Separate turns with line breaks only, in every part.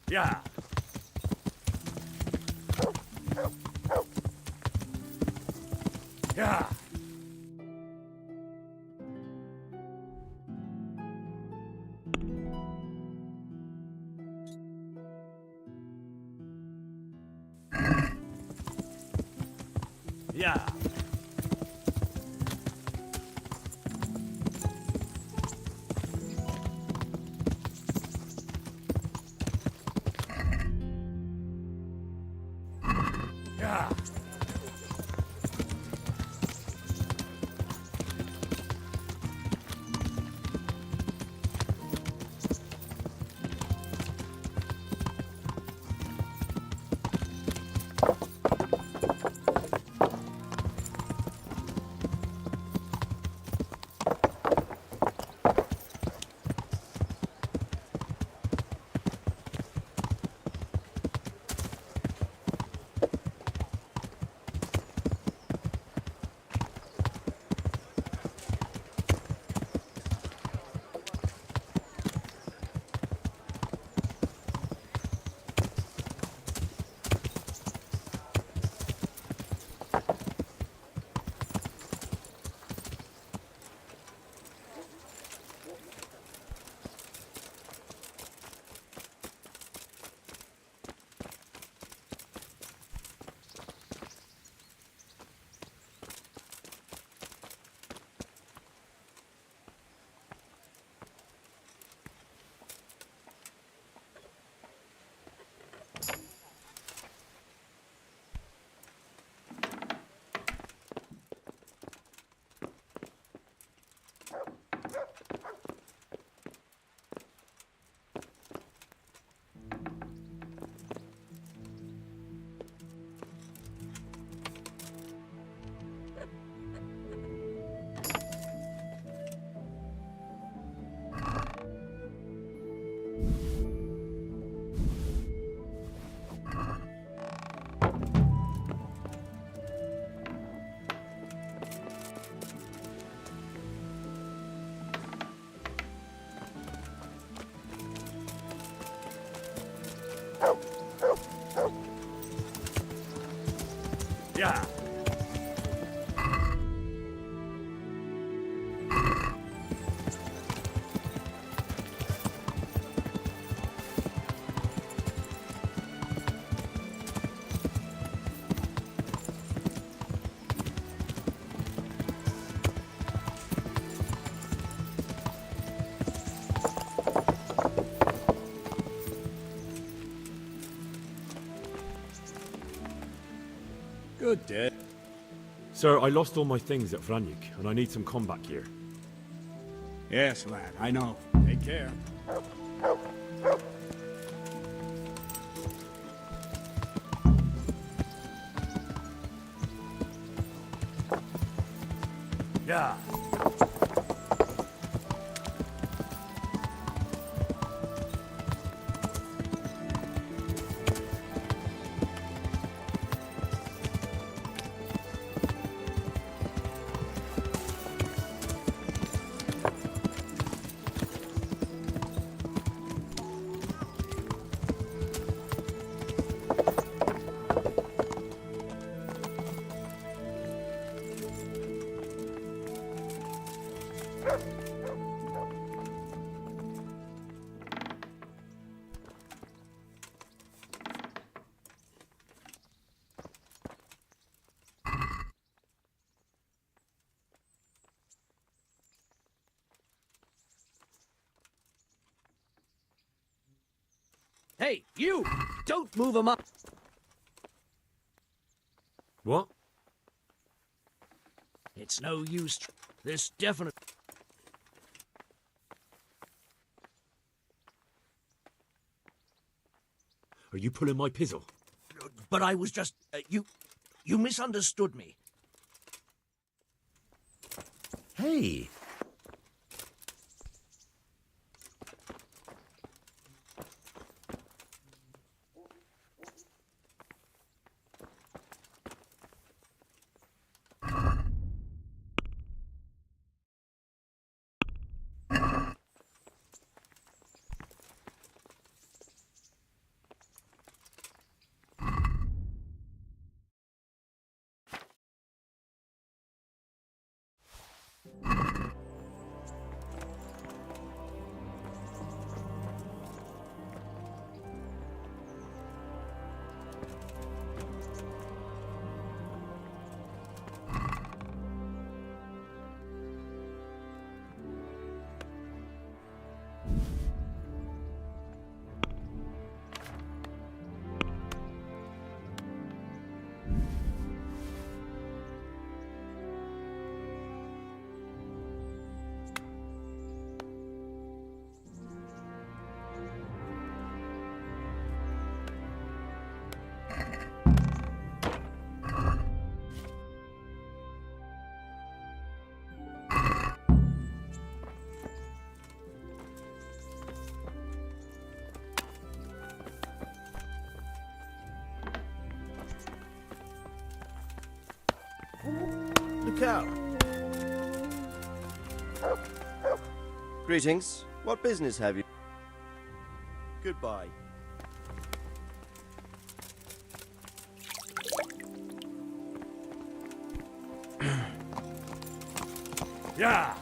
Yeah. Yeah. Yeah. Yeah. Yeah.
Good day.
Sir, I lost all my things at Vranyuk, and I need some combat gear.
Yes, lad, I know. Take care.
Yeah.
Hey, you! Don't move him up!
What?
It's no use. This definite...
Are you pulling my pizzle?
But I was just... You misunderstood me.
Hey!
Look out.
Greetings. What business have you? Goodbye.
Yeah!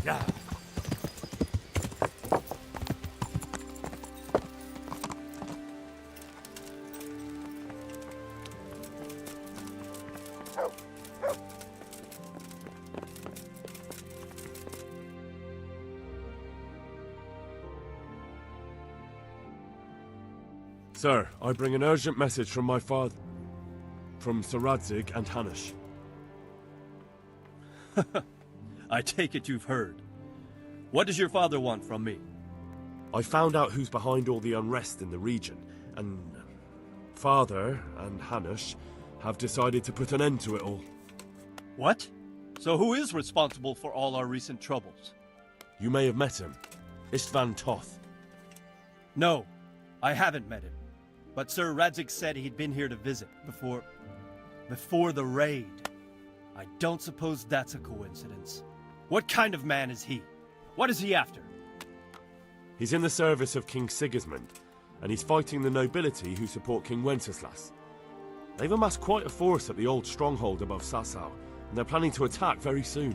Yeah! Sir, I bring an urgent message from my father, from Sir Radzig and Hanush.
I take it you've heard. What does your father want from me?
I found out who's behind all the unrest in the region, and Father and Hanush have decided to put an end to it all.
What? So who is responsible for all our recent troubles?
You may have met him, Istvan Toth.
No, I haven't met him. But Sir Radzig said he'd been here to visit before the raid. I don't suppose that's a coincidence. What kind of man is he? What is he after?
He's in the service of King Sigismund, and he's fighting the nobility who support King Wenceslas. They've amassed quite a force at the old stronghold above Sasau, and they're planning to attack very soon.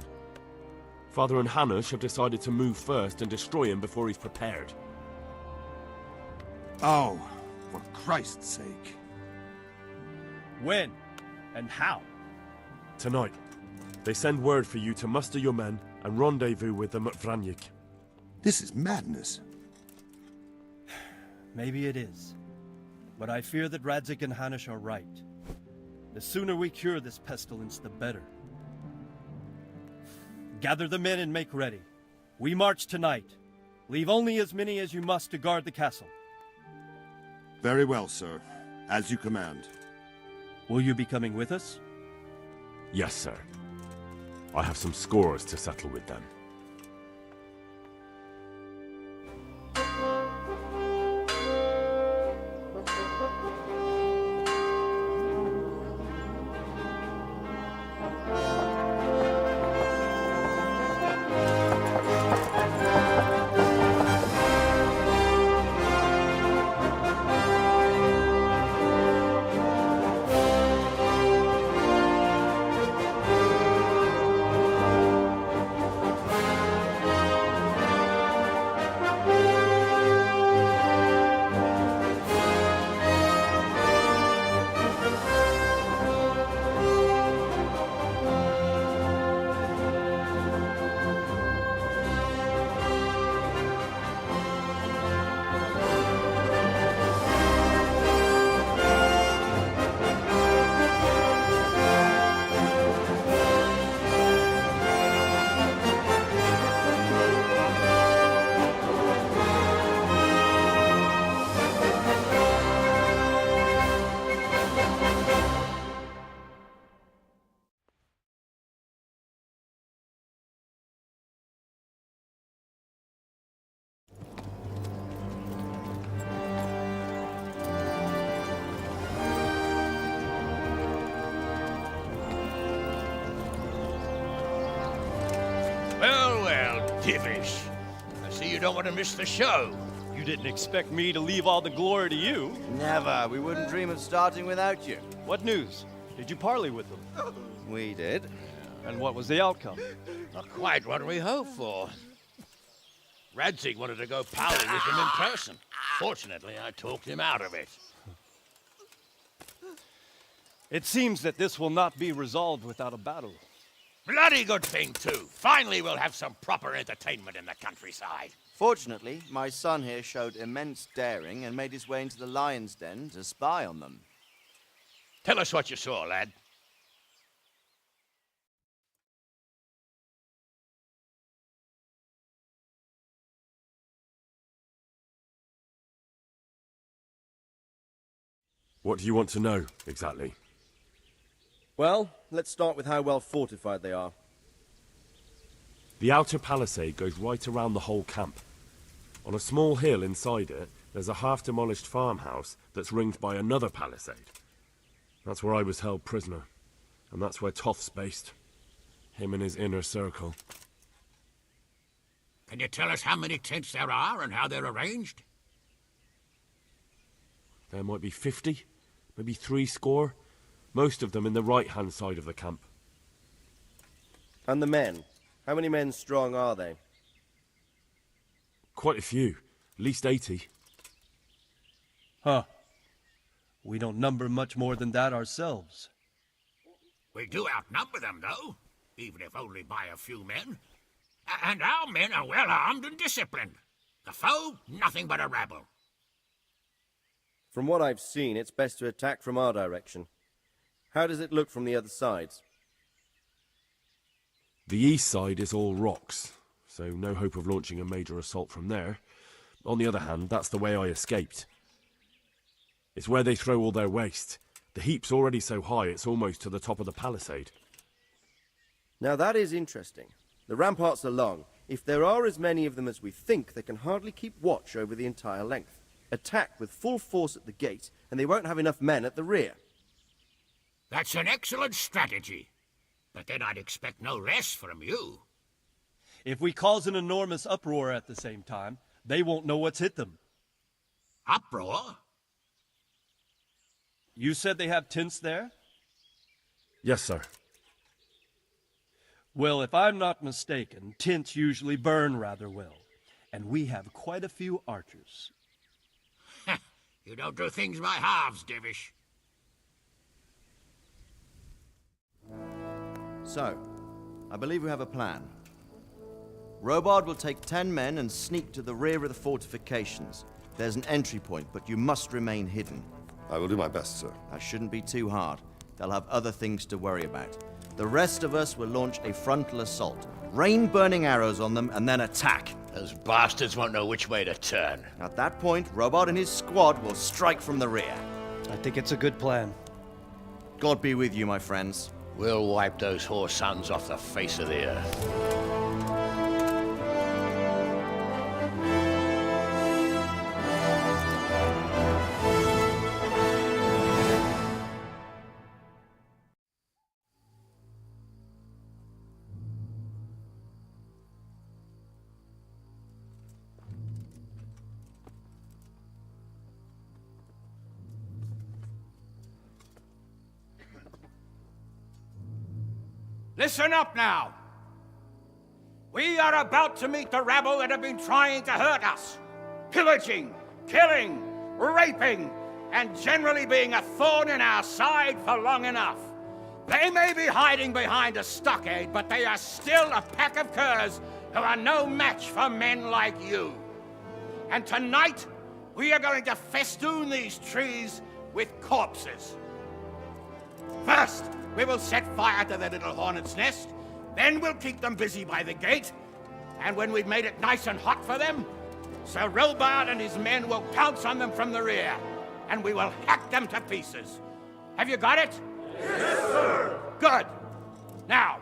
Father and Hanush have decided to move first and destroy him before he's prepared.
Oh, for Christ's sake.
When? And how?
Tonight, they send word for you to muster your men and rendezvous with them at Vranyik.
This is madness.
Maybe it is. But I fear that Radzig and Hanush are right. The sooner we cure this pestilence, the better. Gather the men and make ready. We march tonight. Leave only as many as you must to guard the castle.
Very well, sir. As you command.
Will you be coming with us?
Yes, sir. I have some scores to settle with them.
Divish, I see you don't want to miss the show.
You didn't expect me to leave all the glory to you.
Never. We wouldn't dream of starting without you.
What news? Did you parley with them?
We did.
And what was the outcome?
Not quite what we hoped for. Radzig wanted to go parley with him in person. Fortunately, I talked him out of it.
It seems that this will not be resolved without a battle.
Bloody good thing, too. Finally, we'll have some proper entertainment in the countryside.
Fortunately, my son here showed immense daring and made his way into the lion's den to spy on them.
Tell us what you saw, lad.
What do you want to know, exactly?
Well, let's start with how well fortified they are.
The outer palisade goes right around the whole camp. On a small hill inside it, there's a half-demolished farmhouse that's ringed by another palisade. That's where I was held prisoner, and that's where Toff's based. Him and his inner circle.
Can you tell us how many tents there are and how they're arranged?
There might be 50, maybe 70. Most of them in the right-hand side of the camp.
And the men? How many men strong are they?
Quite a few, at least 80.
Huh. We don't number much more than that ourselves.
We do outnumber them, though, even if only by a few men. And our men are well armed and disciplined. The foe, nothing but a rabble.
From what I've seen, it's best to attack from our direction. How does it look from the other sides?
The east side is all rocks, so no hope of launching a major assault from there. On the other hand, that's the way I escaped. It's where they throw all their waste. The heap's already so high it's almost to the top of the palisade.
Now that is interesting. The ramparts are long. If there are as many of them as we think, they can hardly keep watch over the entire length. Attack with full force at the gate, and they won't have enough men at the rear.
That's an excellent strategy. But then I'd expect no less from you.
If we cause an enormous uproar at the same time, they won't know what's hit them.
Uproar?
You said they have tents there?
Yes, sir.
Well, if I'm not mistaken, tents usually burn rather well. And we have quite a few archers.
You don't do things by halves, Divish.
So, I believe we have a plan. Robard will take 10 men and sneak to the rear of the fortifications. There's an entry point, but you must remain hidden.
I will do my best, sir.
That shouldn't be too hard. They'll have other things to worry about. The rest of us will launch a frontal assault, rain burning arrows on them, and then attack.
Those bastards won't know which way to turn.
At that point, Robard and his squad will strike from the rear.
I think it's a good plan.
God be with you, my friends.
We'll wipe those whore sons off the face of the earth. Listen up now. We are about to meet the rabble that have been trying to hurt us. Pillaging, killing, raping, and generally being a thorn in our side for long enough. They may be hiding behind a stockade, but they are still a pack of curs who are no match for men like you. And tonight, we are going to festoon these trees with corpses. First, we will set fire to their little hornet's nest. Then we'll keep them busy by the gate. And when we've made it nice and hot for them, Sir Robard and his men will pounce on them from the rear. And we will hack them to pieces. Have you got it? Yes, sir! Good. Now,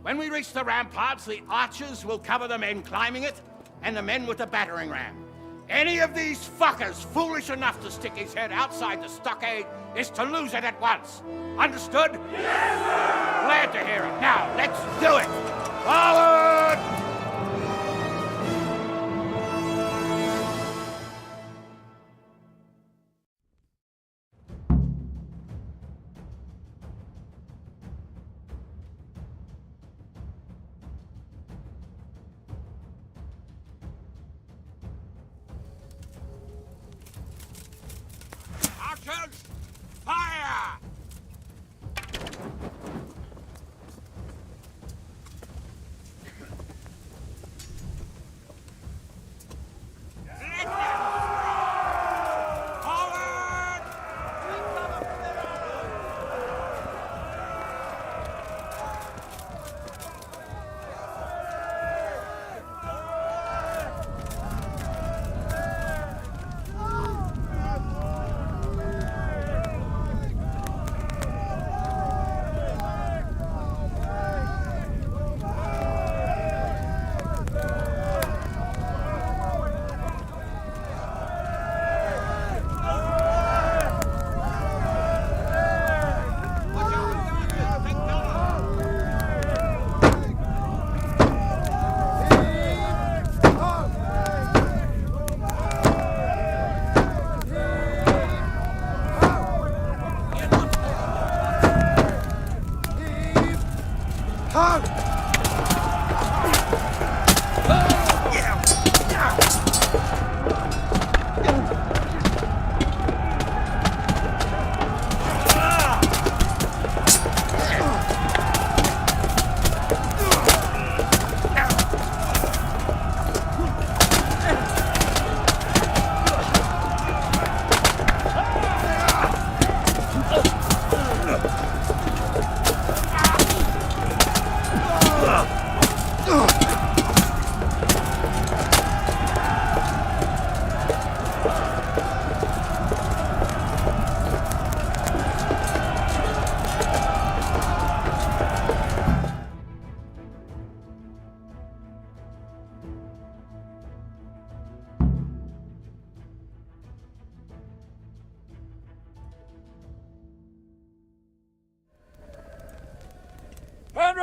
when we reach the ramparts, the archers will cover the men climbing it, and the men with the battering ram. Any of these fuckers foolish enough to stick his head outside the stockade is to lose it at once. Understood? Yes, sir! Glad to hear it. Now, let's do it! Forward!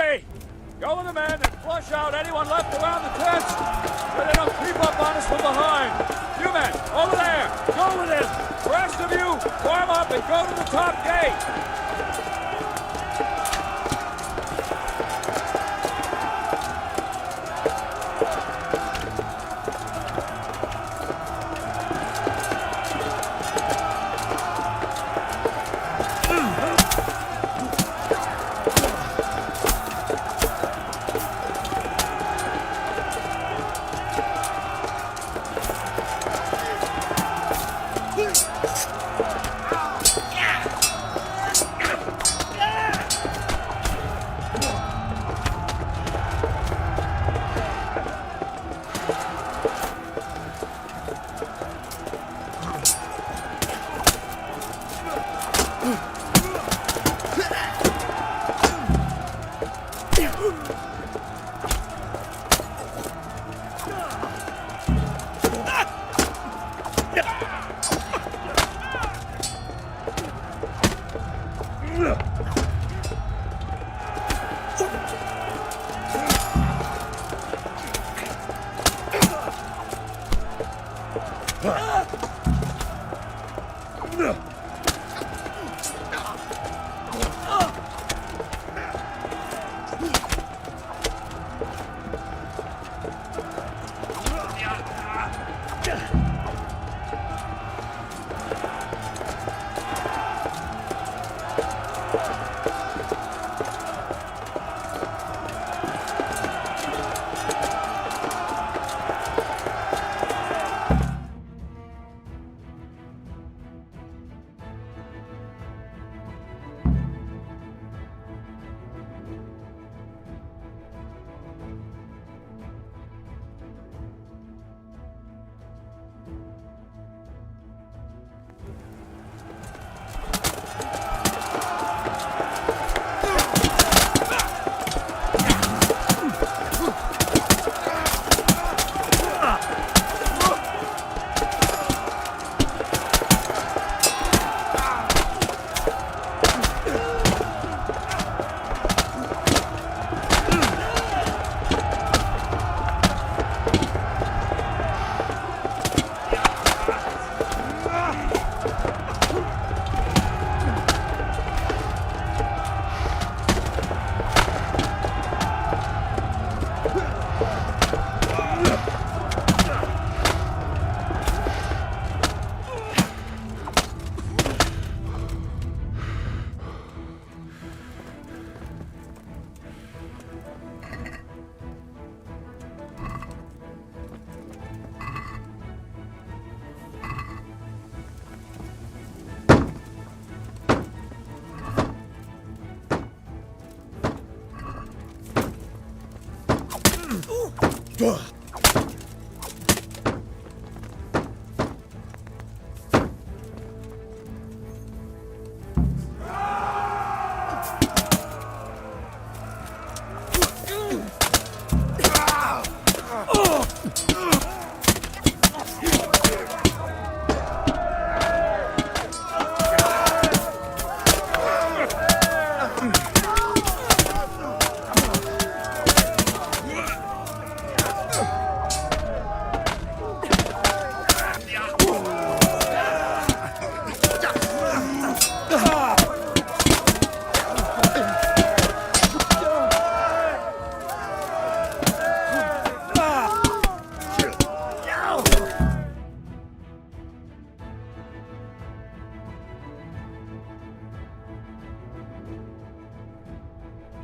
way! Go with the men and flush out anyone left around the tents! So they don't creep up on us from behind! You men, over there! Go with him! The rest of you, form up and go to the top gate!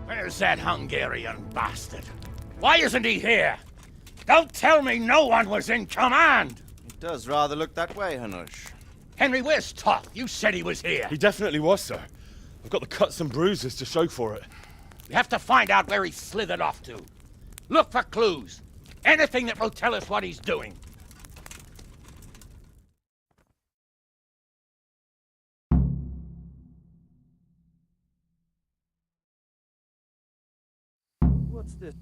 Where's that Hungarian bastard? Why isn't he here? Don't tell me no one was in command!
It does rather look that way, Hanush.
Henry, where's Toth? You said he was here.
He definitely was, sir. I've got the cuts and bruises to show for it.
We have to find out where he slithered off to. Look for clues. Anything that will tell us what he's doing.
What's this?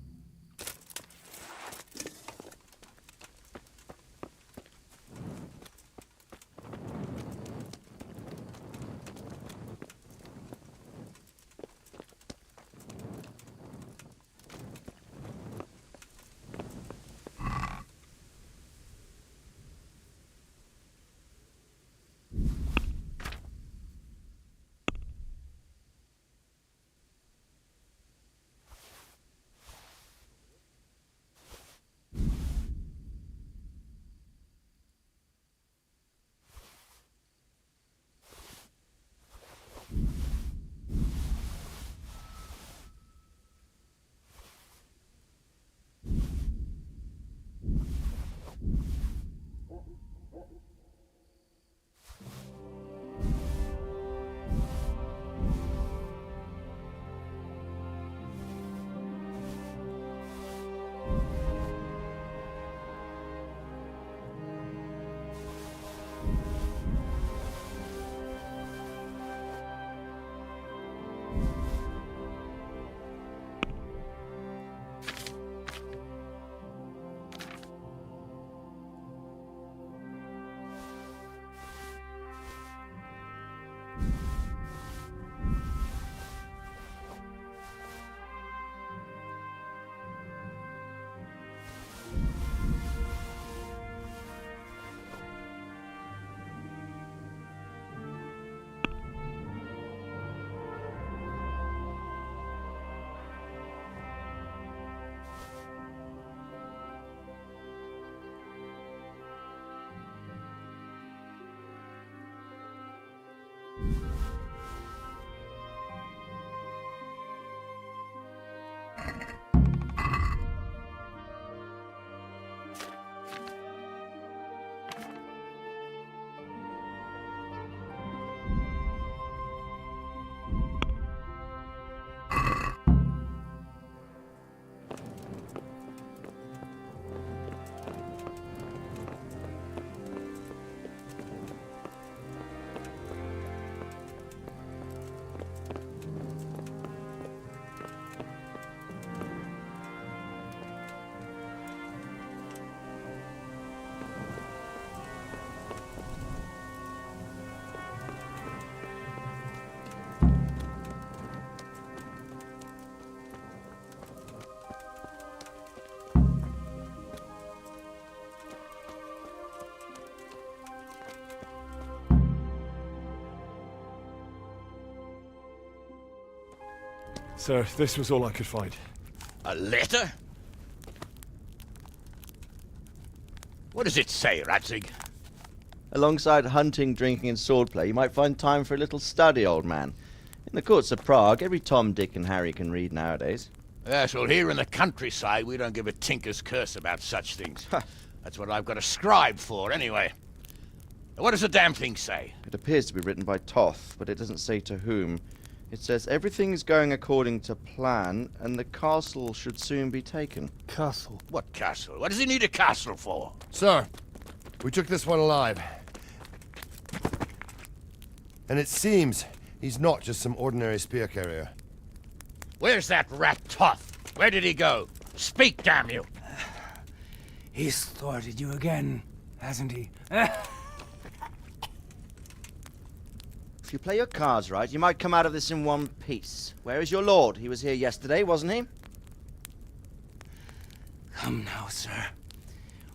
Sir, this was all I could find.
A letter? What does it say, Radzig?
Alongside hunting, drinking, and swordplay, you might find time for a little study, old man. In the courts of Prague, every Tom, Dick, and Harry can read nowadays.
Yes, well, here in the countryside, we don't give a tinker's curse about such things. That's what I've got a scribe for, anyway. What does the damn thing say?
It appears to be written by Toth, but it doesn't say to whom. It says everything's going according to plan, and the castle should soon be taken.
Castle.
What castle? What does he need a castle for?
Sir, we took this one alive. And it seems he's not just some ordinary spear carrier.
Where's that rat Toth? Where did he go? Speak, damn you!
He's thwarted you again, hasn't he?
If you play your cards right, you might come out of this in one piece. Where is your lord? He was here yesterday, wasn't he?
Come now, sir.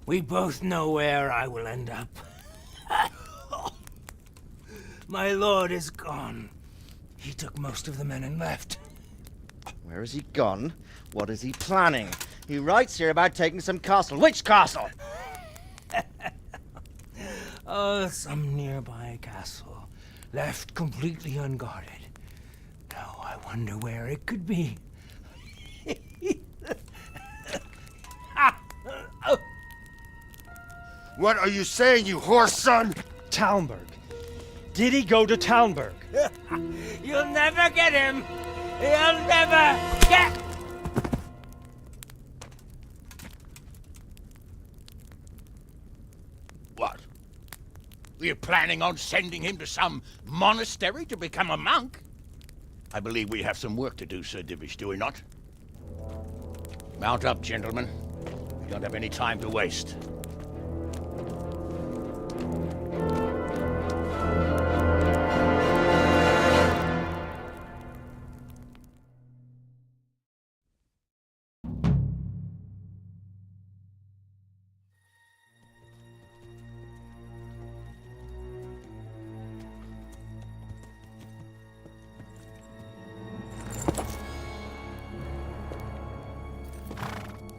We both know where I will end up. My lord is gone. He took most of the men and left.
Where has he gone? What is he planning? He writes here about taking some castle. Which castle?
Oh, some nearby castle. Left completely unguarded. Now I wonder where it could be.
What are you saying, you horse son?
Talmberg. Did he go to Talmberg?
You'll never get him! You'll never get...
What? Were you planning on sending him to some monastery to become a monk? I believe we have some work to do, Sir Divish, do we not? Mount up, gentlemen. We don't have any time to waste.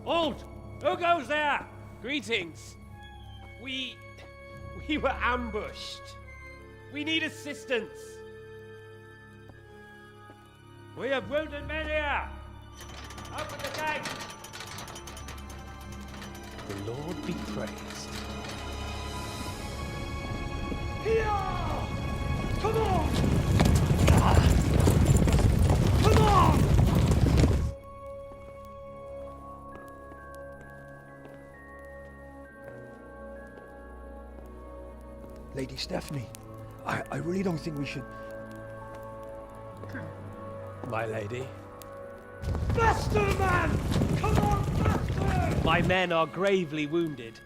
Halt! Who goes there? Greetings. We were ambushed. We need assistance. We have wounded men here. Open the gate. The Lord be praised. Here! Come on! Come on!
Lady Stephanie, I really don't think we should...
My lady. Faster, man! Come on, faster! My men are gravely wounded.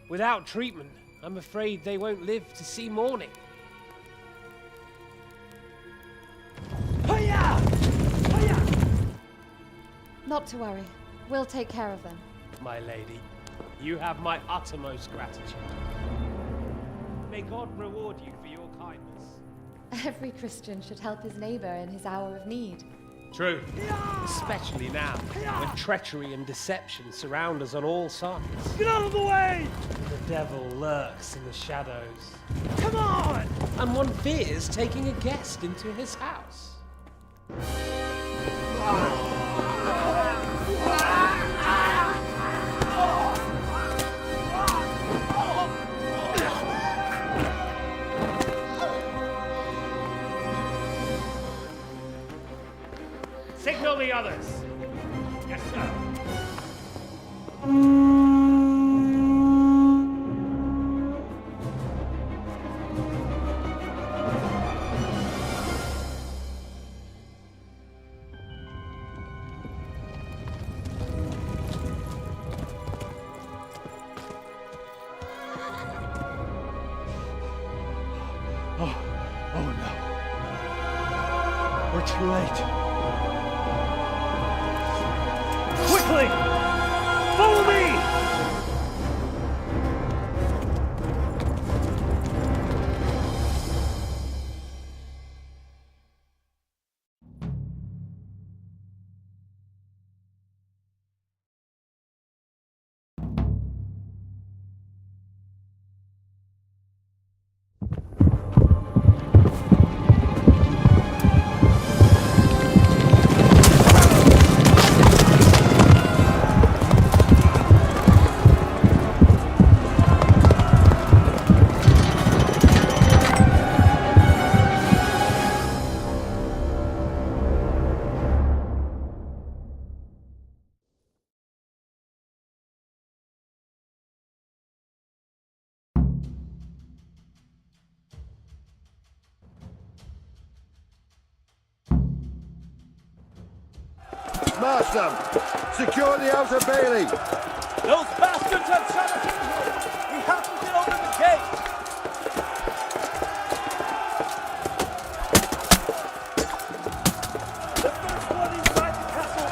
Without treatment, I'm afraid they won't live to see morning. Hiya! Hiya!
Not to worry. We'll take care of them.
My lady, you have my uttermost gratitude. May God reward you for your kindness.
Every Christian should help his neighbor in his hour of need.
True. Especially now, when treachery and deception surround us on all sides.
Get out of the way!
The devil lurks in the shadows.
Come on!
And one fears taking a guest into his house.
Signal the others. Yes, sir.
Oh no. We're too late.
Quickly! Follow me!
Smash them! Secure the outer bailey!
Those bastards have shut us in here! We have to get over the gate! The first one inside the castle!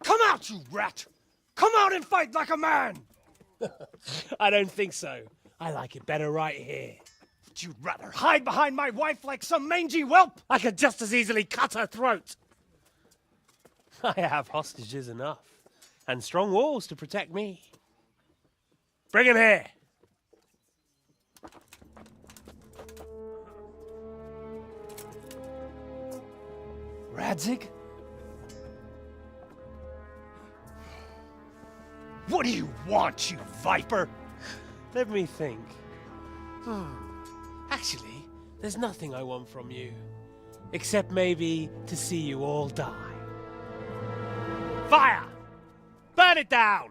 Come out, you rat! Come out and fight like a man!
I don't think so. I like it better right here.
Would you rather hide behind my wife like some mangy whelp?
I could just as easily cut her throat. I have hostages enough, and strong walls to protect me. Bring him here.
Radzig? What do you want, you viper?
Let me think. Actually, there's nothing I want from you. Except maybe to see you all die. Fire! Burn it down!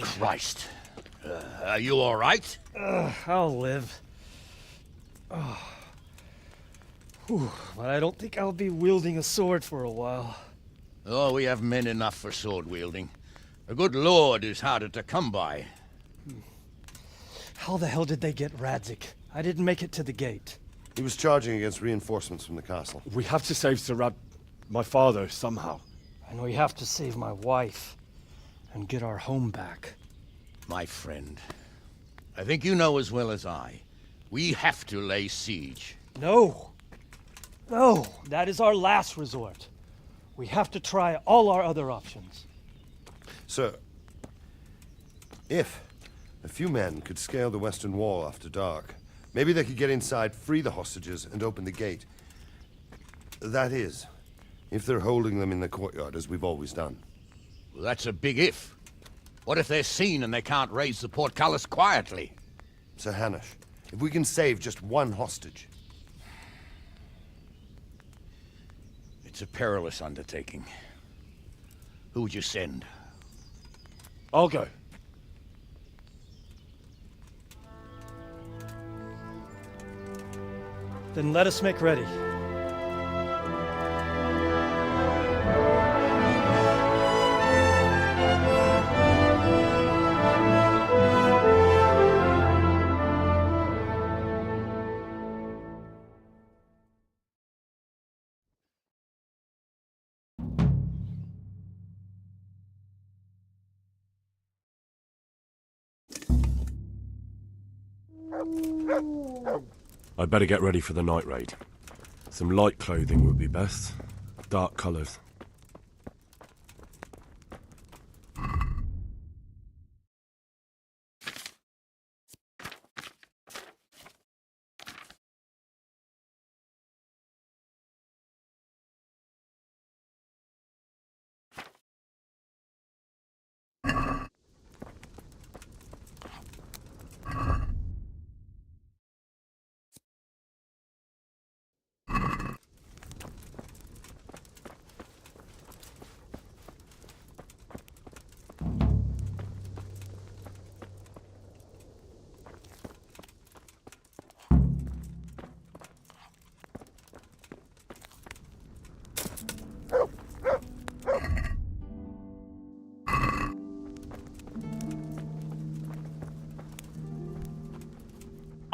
Christ. Are you all right?
I'll live. Whew, but I don't think I'll be wielding a sword for a while.
Oh, we have men enough for sword wielding. A good lord is harder to come by.
How the hell did they get Radzik? I didn't make it to the gate.
He was charging against reinforcements from the castle.
We have to save my father, somehow.
And we have to save my wife and get our home back.
My friend, I think you know as well as I. We have to lay siege.
No! No! That is our last resort. We have to try all our other options.
Sir, if a few men could scale the western wall after dark, maybe they could get inside, free the hostages, and open the gate. That is, if they're holding them in the courtyard, as we've always done.
Well, that's a big if. What if they're seen and they can't raise the portcullis quietly?
Sir Hanush, if we can save just one hostage.
It's a perilous undertaking. Who would you send?
I'll go.
Then let us make ready.
I'd better get ready for the night raid. Some light clothing would be best. Dark colours.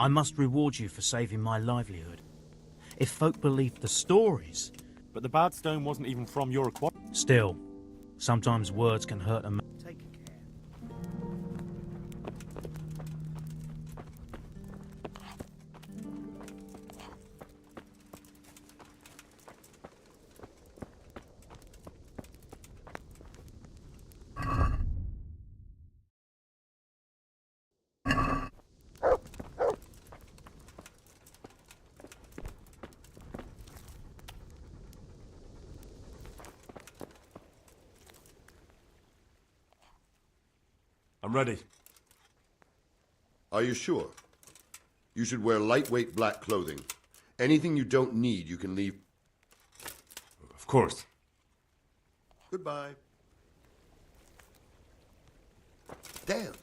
I must reward you for saving my livelihood. If folk believed the stories...
But the bad stone wasn't even from your acquire...
Still, sometimes words can hurt a man.
Take care.
I'm ready.
Are you sure? You should wear lightweight black clothing. Anything you don't need, you can leave.
Of course.
Goodbye. Damn.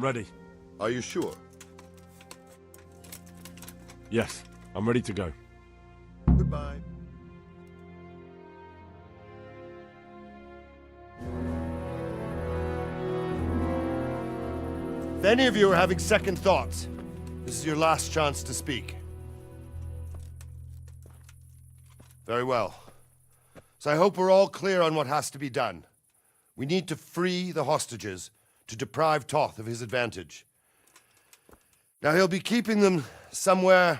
ready.
Are you sure?
Yes, I'm ready to go.
Goodbye.
If any of you are having second thoughts, this is your last chance to speak. Very well. So I hope we're all clear on what has to be done. We need to free the hostages to deprive Toth of his advantage. Now he'll be keeping them somewhere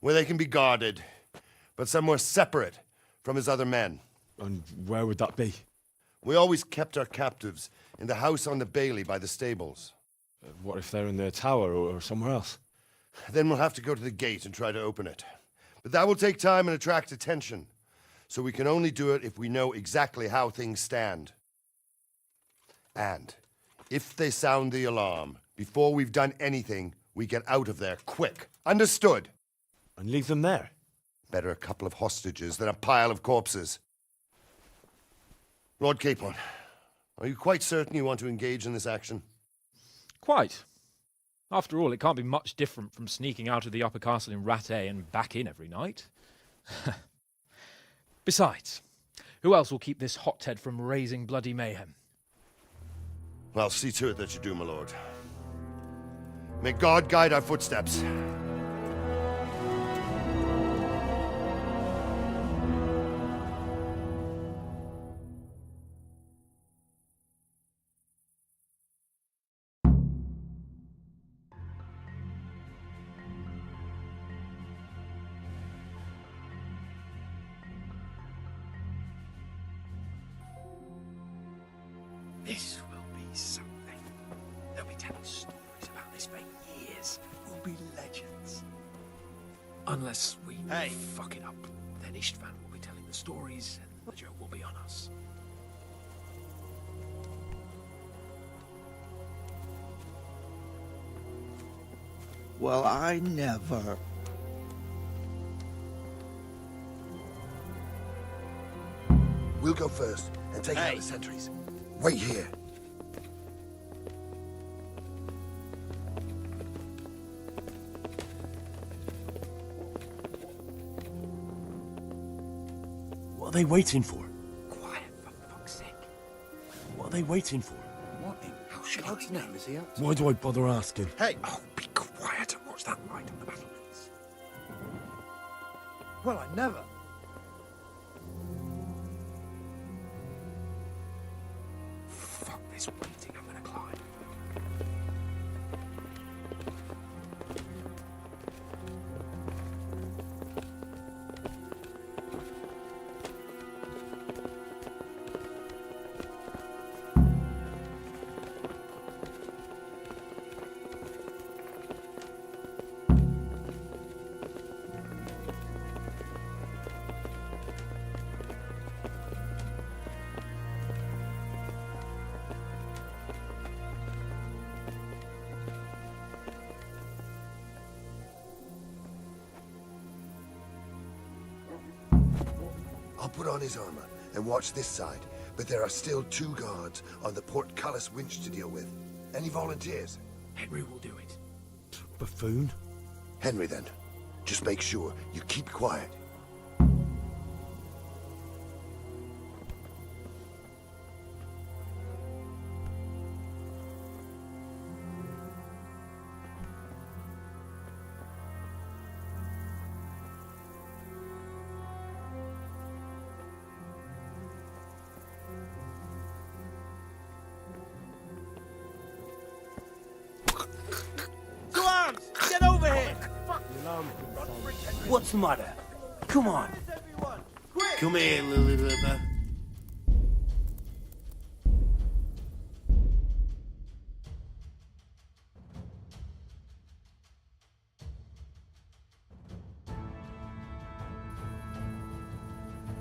where they can be guarded, but somewhere separate from his other men.
And where would that be?
We always kept our captives in the house on the bailey by the stables.
What if they're in their tower or somewhere else?
Then we'll have to go to the gate and try to open it. But that will take time and attract attention. So we can only do it if we know exactly how things stand. And if they sound the alarm, before we've done anything, we get out of there quick. Understood?
And leave them there?
Better a couple of hostages than a pile of corpses. Lord Capon, are you quite certain you want to engage in this action?
Quite. After all, it can't be much different from sneaking out of the upper castle in Rattay and back in every night. Besides, who else will keep this hothead from raising bloody mayhem?
I'll see to it that you do, my lord. May God guide our footsteps.
This will be something. They'll be telling stories about this for years. We'll be legends. Unless we fuck it up, then Istvan will be telling the stories and the joke will be on us.
Well, I never.
We'll go first and take out the sentries. Wait here.
What are they waiting for?
Quiet, for fuck's sake.
What are they waiting for?
What in God's name is he up to?
Why do I bother asking?
Hey!
Oh, be quiet and watch that light on the battlements.
Well, I never.
Fuck this waiting, I'm gonna climb.
I'll put on his armor and watch this side, but there are still 2 guards on the portcullis winch to deal with. Any volunteers?
Henry will do it.
Buffoon?
Henry, then. Just make sure you keep quiet.
Get over here!
What's the matter? Come on. Come here, Lily Liver.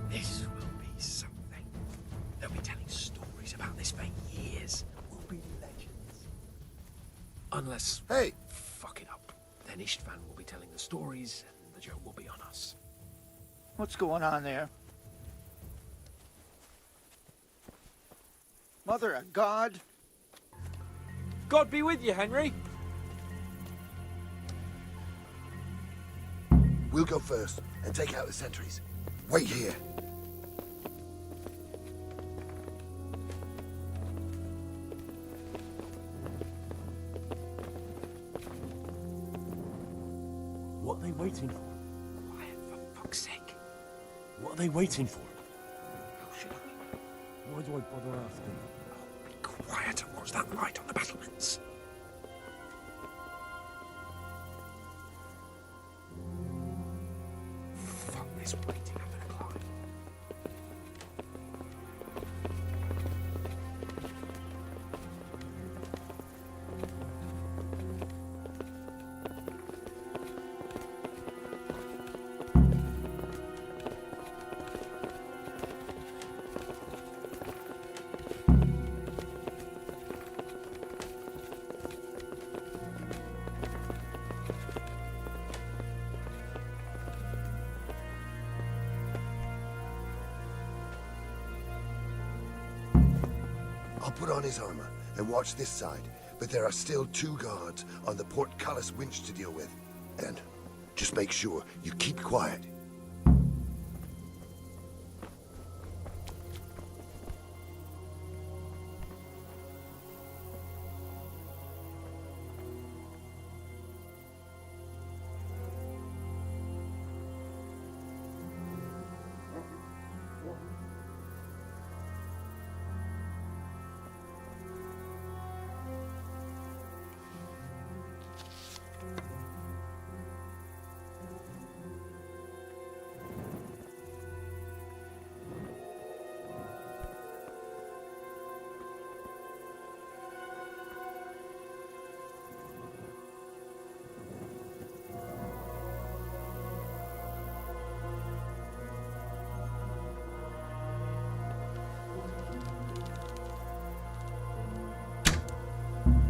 This will be something. They'll be telling stories about this for years. We'll be legends. Unless
Hey!
fuck it up. Then Istvan will be telling the stories and the joke will be on us.
What's going on there? Mother of God?
God be with you, Henry.
We'll go first and take out the sentries. Wait here.
What are they waiting for?
Quiet, for fuck's sake.
What are they waiting for?
How should I?
Why do I bother asking?
Be quiet and watch that light on the battlements. Fuck this waiting, I'm gonna climb.
I'll put on his armor and watch this side, but there are still 2 guards on the portcullis winch to deal with. And just make sure you keep quiet.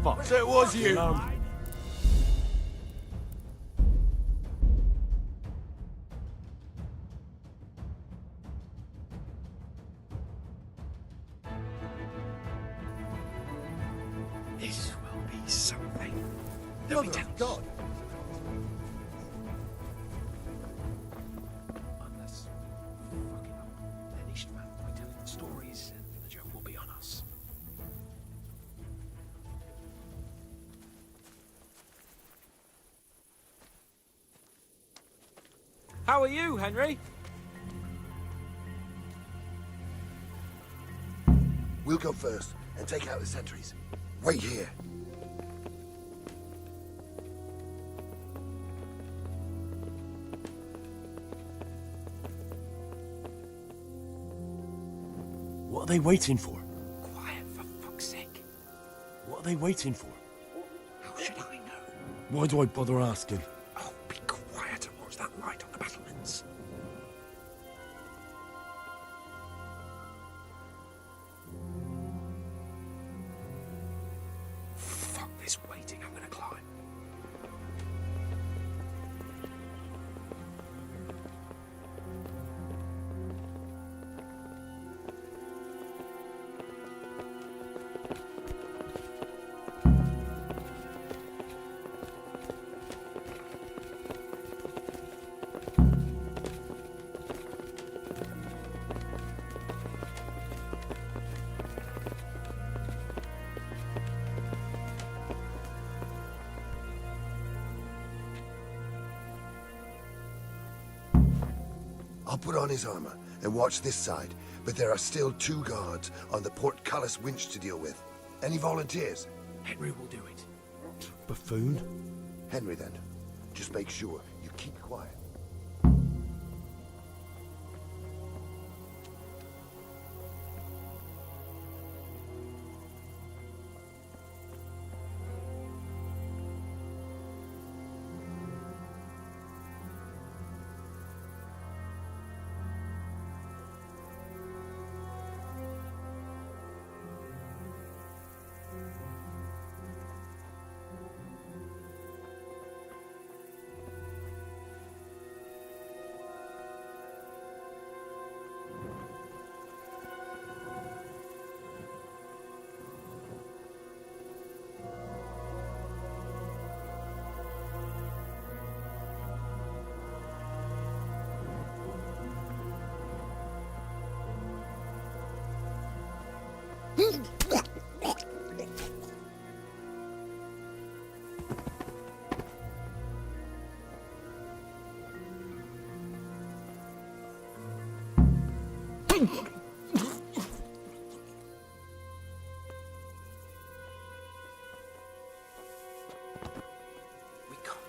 Fuck.
So it was you.
This will be something. There'll be God. Unless we fuck it up, then Istvan will be telling the stories and the joke will be on us.
How are you, Henry?
We'll go first and take out the sentries. Wait here.
What are they waiting for?
Quiet, for fuck's sake.
What are they waiting for?
How should I know?
Why do I bother asking?
Oh, be quiet and watch that light on the battlements. Fuck this waiting, I'm gonna climb.
I'll put on his armor and watch this side, but there are still 2 guards on the portcullis winch to deal with. Any volunteers?
Henry will do it.
Buffoon?
Henry, then. Just make sure you keep quiet.
We can't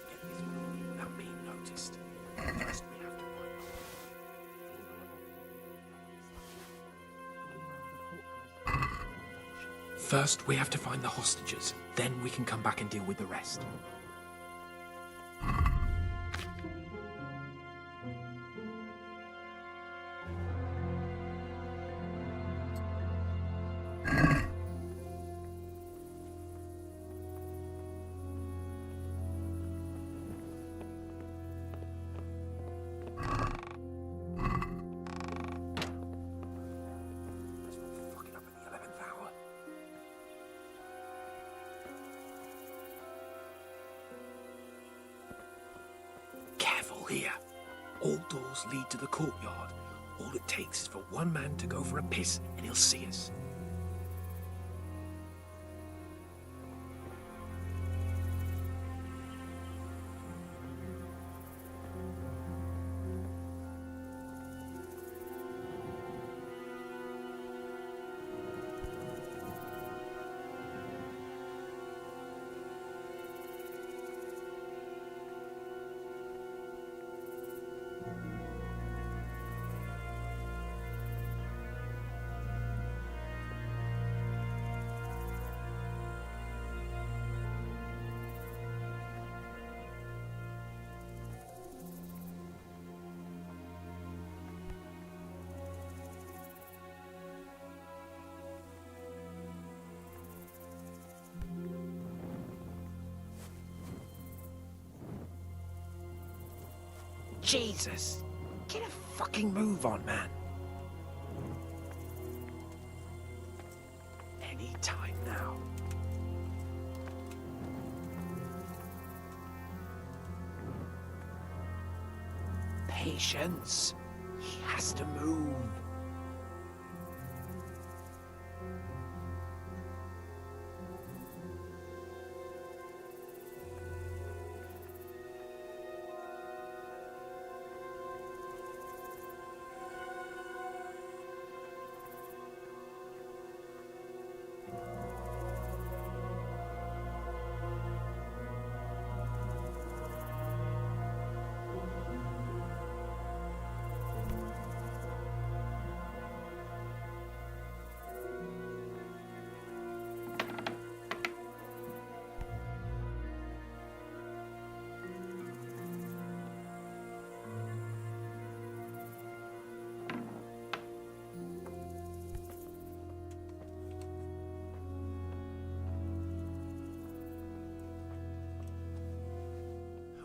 get this moving without being noticed. First, we have to First, we have to find the hostages. Then we can come back and deal with the rest. Careful here. All doors lead to the courtyard. All it takes is for one man to go for a piss and he'll see us. Jesus! Get a fucking move on, man. Any time now. Patience. He has to move.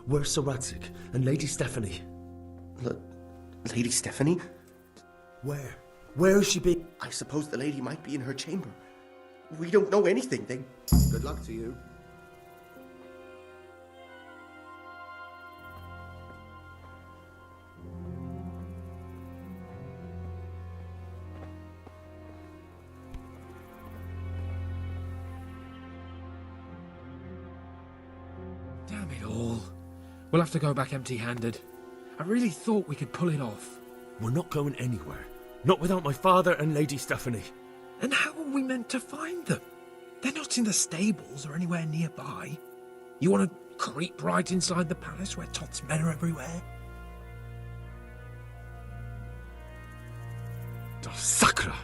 Where's Sir Radzik and Lady Stephanie?
Lady Stephanie?
Where? Where has she been?
I suppose the lady might be in her chamber. We don't know anything.
Good luck to you.
Damn it all. We'll have to go back empty-handed. I really thought we could pull it off.
We're not going anywhere. Not without my father and Lady Stephanie.
And how are we meant to find them? They're not in the stables or anywhere nearby. You want to creep right inside the palace where Toth's men are everywhere?
Oh, Sakra!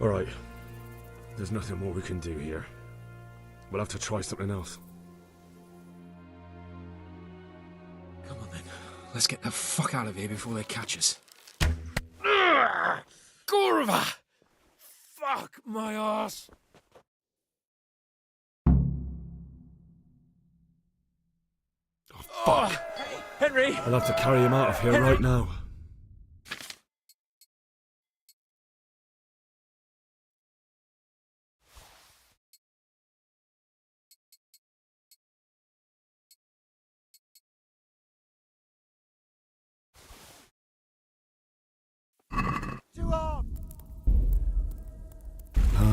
Alright. There's nothing more we can do here. We'll have to try something else.
Come on then. Let's get the fuck out of here before they catch us. Gorva! Fuck my ass!
Oh, fuck!
Henry!
I'll have to carry him out of here right now.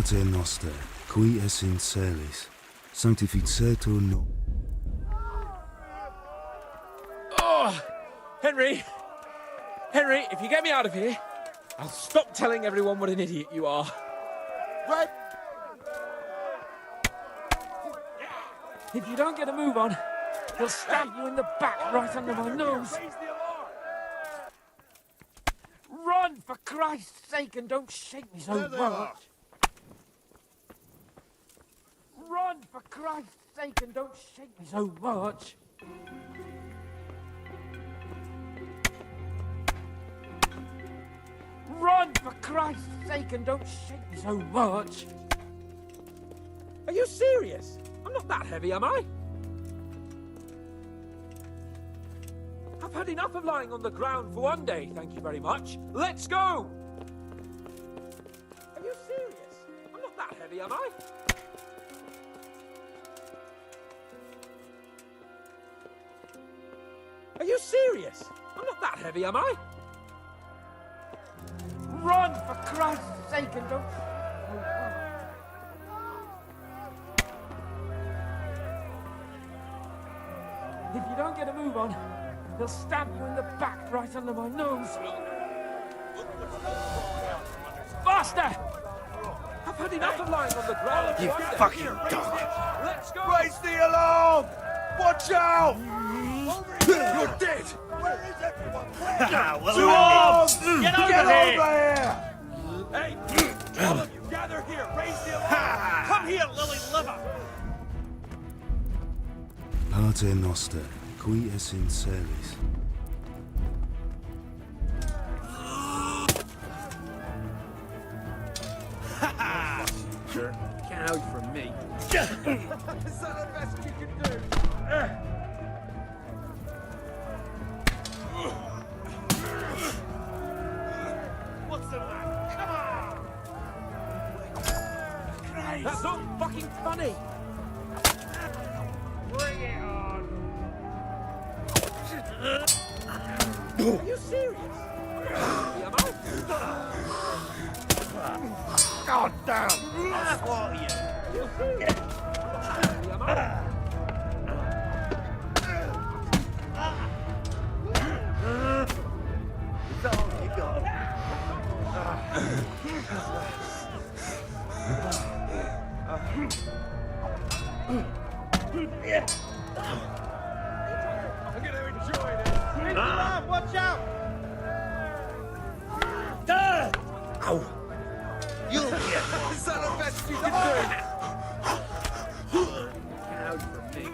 Pater noster, qui es in celis, sanctificetur no...
Oh! Henry! Henry, if you get me out of here, I'll stop telling everyone what an idiot you are.
Right.
If you don't get a move on, they'll stab you in the back right under my nose. Run, for Christ's sake, and don't shake me so much. Run, for Christ's sake, and don't shake me so much. Run, for Christ's sake, and don't shake me so much. Are you serious? I'm not that heavy, am I? I've had enough of lying on the ground for one day, thank you very much. Let's go! Are you serious? I'm not that heavy, am I? Are you serious? I'm not that heavy, am I? Run, for Christ's sake, and don't... If you don't get a move on, they'll stab you in the back right under my nose. Faster! I've had enough of lying on the ground.
You fucking dog!
Let's go!
Raise the alarm! Watch out! You're dead!
Where is everyone?
Two arms!
Get over
Get
here!
over here!
Hey, all of you gather here. Raise the alarm.
Come here, lily liver!
Pater noster, qui es in celis.
Get out from me.
Is that the best you can do?
What's the matter? Come on!
That's not fucking funny.
Bring it on!
Are you serious? Am I?
God damn!
I'll swallow you!
Are you serious? Am I?
Is that all you got?
I'm gonna enjoy this.
Watch out!
Ow!
You'll get
Is that the best you can
Get out from me.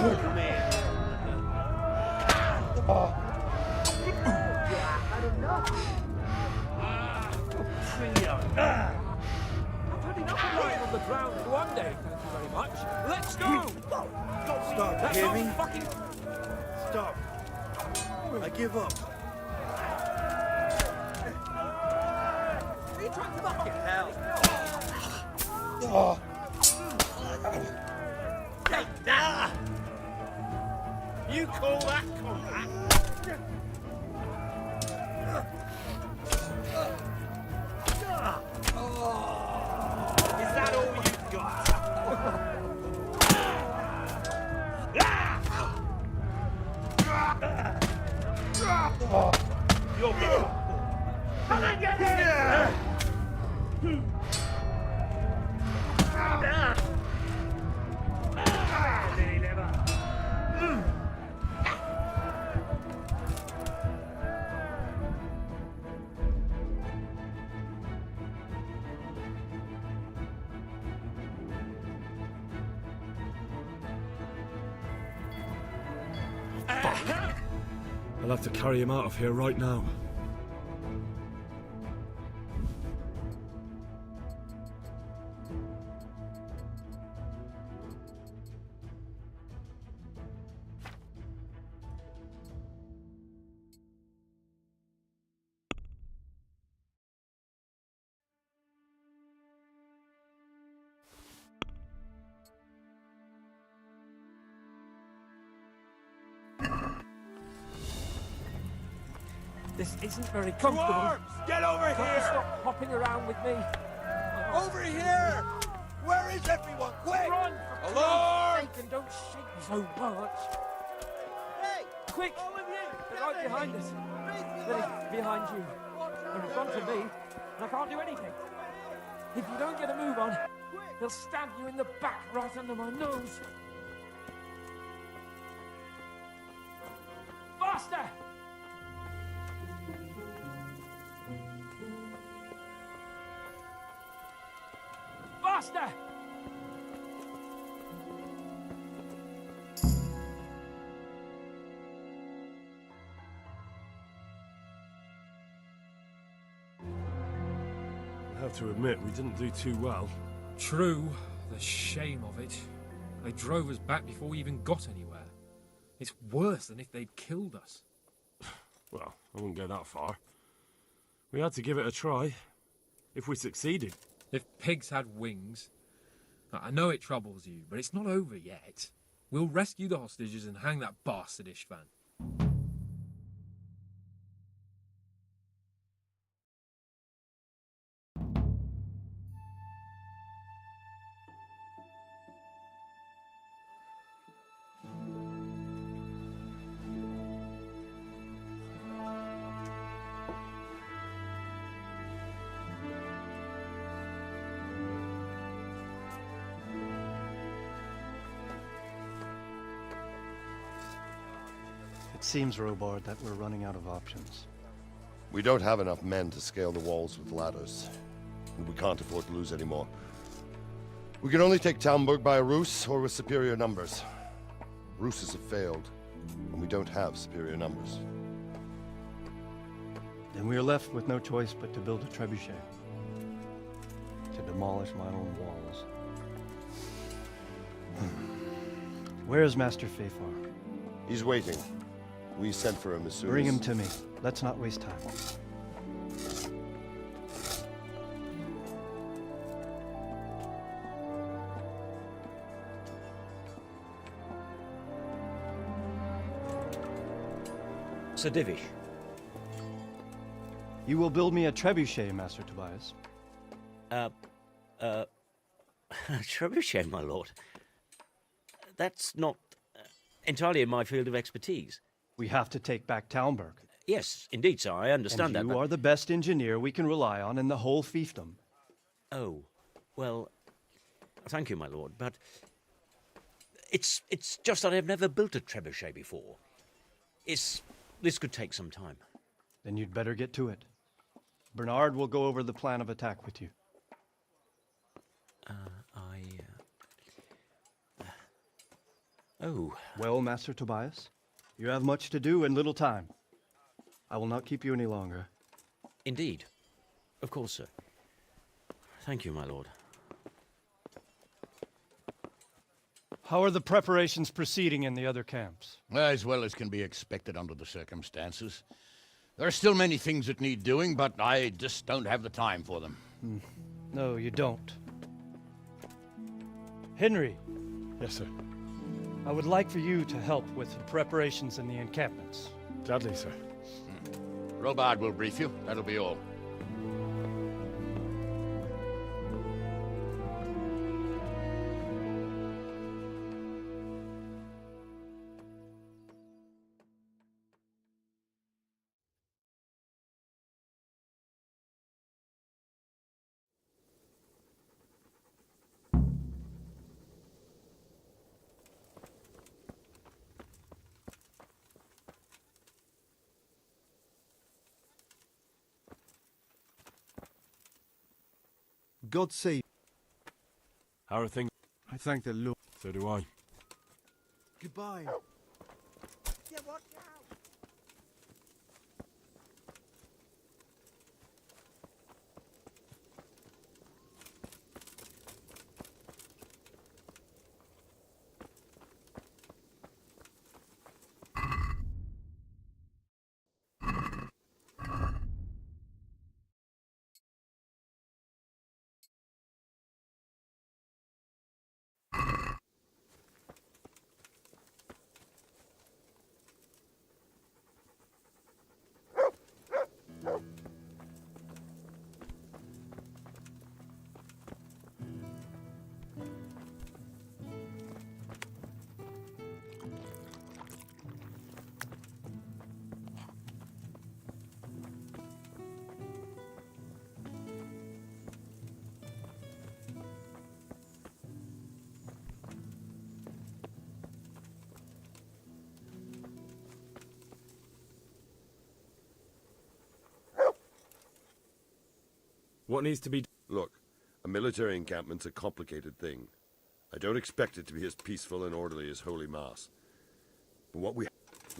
Come here! Bring it on!
I've had enough of lying on the ground for one day, thank you very much. Let's go!
Stop,
That's
hear
not
me?
fucking...
Stop. I give up.
Are you trying to fucking hell?
Take that! You call that combat? Is that all you've got? You're good. Come and get here! Lily liver.
I'll have to carry him out of here right now.
This isn't very comfortable.
Dwarves, get over
Can't you
here!
stop hopping around with me?
Over here! Where is everyone? Quick!
Run! For
Lord!
Christ's sake, and don't shake so much.
Hey!
Quick!
All of you!
They're right behind us. They're behind you. They're in front of me, and I can't do anything. If you don't get a move on, they'll stab you in the back right under my nose. Faster! Faster!
I have to admit, we didn't do too well.
True. The shame of it. They drove us back before we even got anywhere. It's worse than if they'd killed us.
Well, I wouldn't go that far. We had to give it a try. If we succeeded.
If pigs had wings... I know it troubles you, but it's not over yet. We'll rescue the hostages and hang that bastard Istvan.
It seems, Robard, that we're running out of options.
We don't have enough men to scale the walls with ladders, and we can't afford to lose any more. We can only take Talmberg by a ruse or with superior numbers. Ruses have failed, and we don't have superior numbers.
Then we are left with no choice but to build a trebuchet. To demolish my own walls. Where is Master Fafar?
He's waiting. We sent for him as soon
Bring
as...
him to me. Let's not waste time.
Sir Divish.
You will build me a trebuchet, Master Tobias.
Trebuchet, my lord. That's not entirely in my field of expertise.
We have to take back Talmberg.
Yes, indeed, sir. I understand
and
that.
You are the best engineer we can rely on in the whole fiefdom.
Oh, well, thank you, my lord, but it's just that I've never built a trebuchet before. This could take some time.
Then you'd better get to it. Bernard will go over the plan of attack with you.
Oh.
Well, Master Tobias, you have much to do and little time. I will not keep you any longer.
Indeed. Of course, sir. Thank you, my lord.
How are the preparations proceeding in the other camps?
As well as can be expected under the circumstances. There are still many things that need doing, but I just don't have the time for them.
No, you don't. Henry.
Yes, sir.
I would like for you to help with the preparations in the encampments.
Gladly, sir.
Robard will brief you. That'll be all.
God save.
How are things?
I thank the Lord.
So do I.
Goodbye.
Yeah, watch out!
What needs to be...
Look, a military encampment's a complicated thing. I don't expect it to be as peaceful and orderly as Holy Mass. But when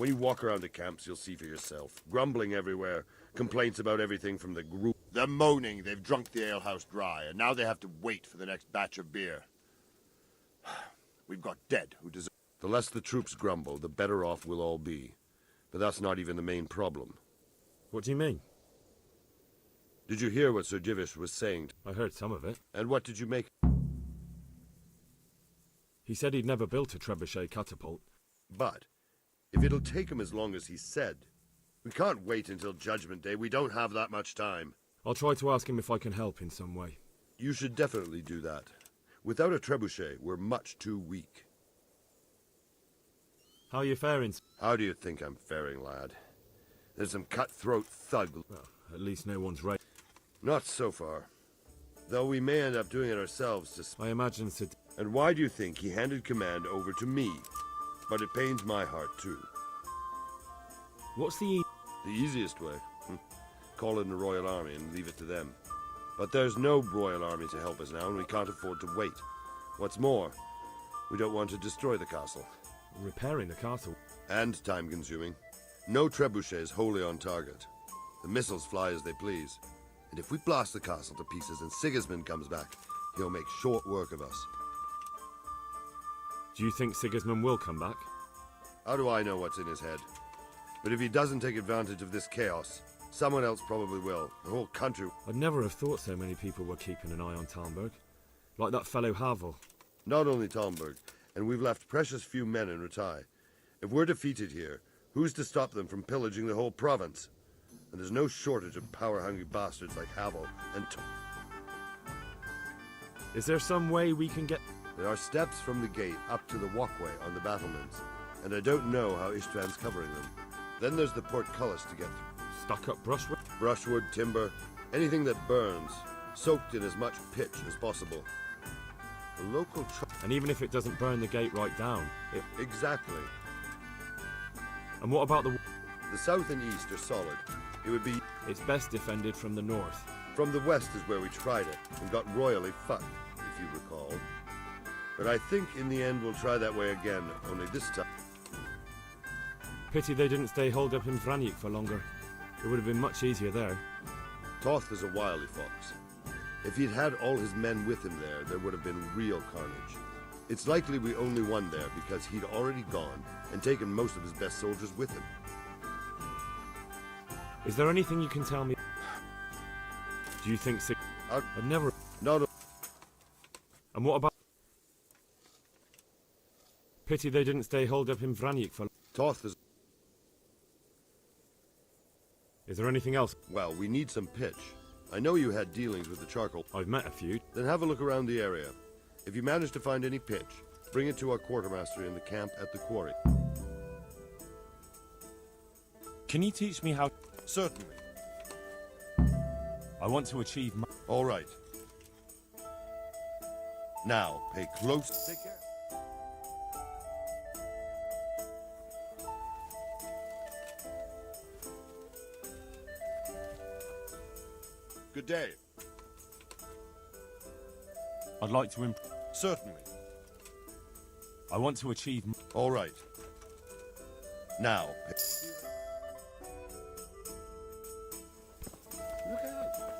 you walk around the camps, you'll see for yourself. Grumbling everywhere, complaints about everything from the group.
They're moaning they've drunk the alehouse dry, and now they have to wait for the next batch of beer. We've got dead who deserve...
The less the troops grumble, the better off we'll all be. But that's not even the main problem.
What do you mean?
Did you hear what Sir Divish was saying?
I heard some of it.
And what did you make?
He said he'd never built a trebuchet catapult.
But, if it'll take him as long as he said, we can't wait until Judgment Day. We don't have that much time.
I'll try to ask him if I can help in some way.
You should definitely do that. Without a trebuchet, we're much too weak.
How are you faring?
How do you think I'm faring, lad? There's some cutthroat thug...
Well, at least no one's right.
Not so far. Though we may end up doing it ourselves to...
I imagine so.
And why do you think he handed command over to me? But it pains my heart, too.
What's the
easiest way? Call in the Royal Army and leave it to them. But there's no Royal Army to help us now, and we can't afford to wait. What's more, we don't want to destroy the castle.
Repairing the castle?
And time-consuming. No trebuchet is wholly on target. The missiles fly as they please. And if we blast the castle to pieces and Sigismund comes back, he'll make short work of us.
Do you think Sigismund will come back?
How do I know what's in his head? But if he doesn't take advantage of this chaos, someone else probably will. The whole country...
I'd never have thought so many people were keeping an eye on Talmberg. Like that fellow Havel.
Not only Talmberg, and we've left precious few men in Ratai. If we're defeated here, who's to stop them from pillaging the whole province? And there's no shortage of power-hungry bastards like Havel and...
Is there some way we can get...
There are steps from the gate up to the walkway on the battlements, and I don't know how Istvan's covering them. Then there's the portcullis to get through.
Stuck-up brushwood?
Brushwood, timber, anything that burns, soaked in as much pitch as possible. The local...
And even if it doesn't burn the gate right down, it...
Exactly.
And what about the...
The south and east are solid. It would be...
It's best defended from the north.
From the west is where we tried it, and got royally fucked, if you recall. But I think in the end we'll try that way again, only this time...
Pity they didn't stay holed up in Vranyuk for longer. It would have been much easier there.
Toth is a wily fox. If he'd had all his men with him there would have been real carnage. It's likely we only won there because he'd already gone and taken most of his best soldiers with him.
Is there anything you can tell me? Do you think I'd never...
No.
And what about... Pity they didn't stay holed up in Vranyuk for...
Toth is...
Is there anything else?
Well, we need some pitch. I know you had dealings with the charcoal.
I've met a few.
Then have a look around the area. If you manage to find any pitch, bring it to our quartermaster in the camp at the quarry.
Can you teach me how...
Certainly.
I want to achieve my...
All right. Now, pay close... Take care. Good day.
I'd like to
Certainly.
I want to achieve...
All right. Now... Look out.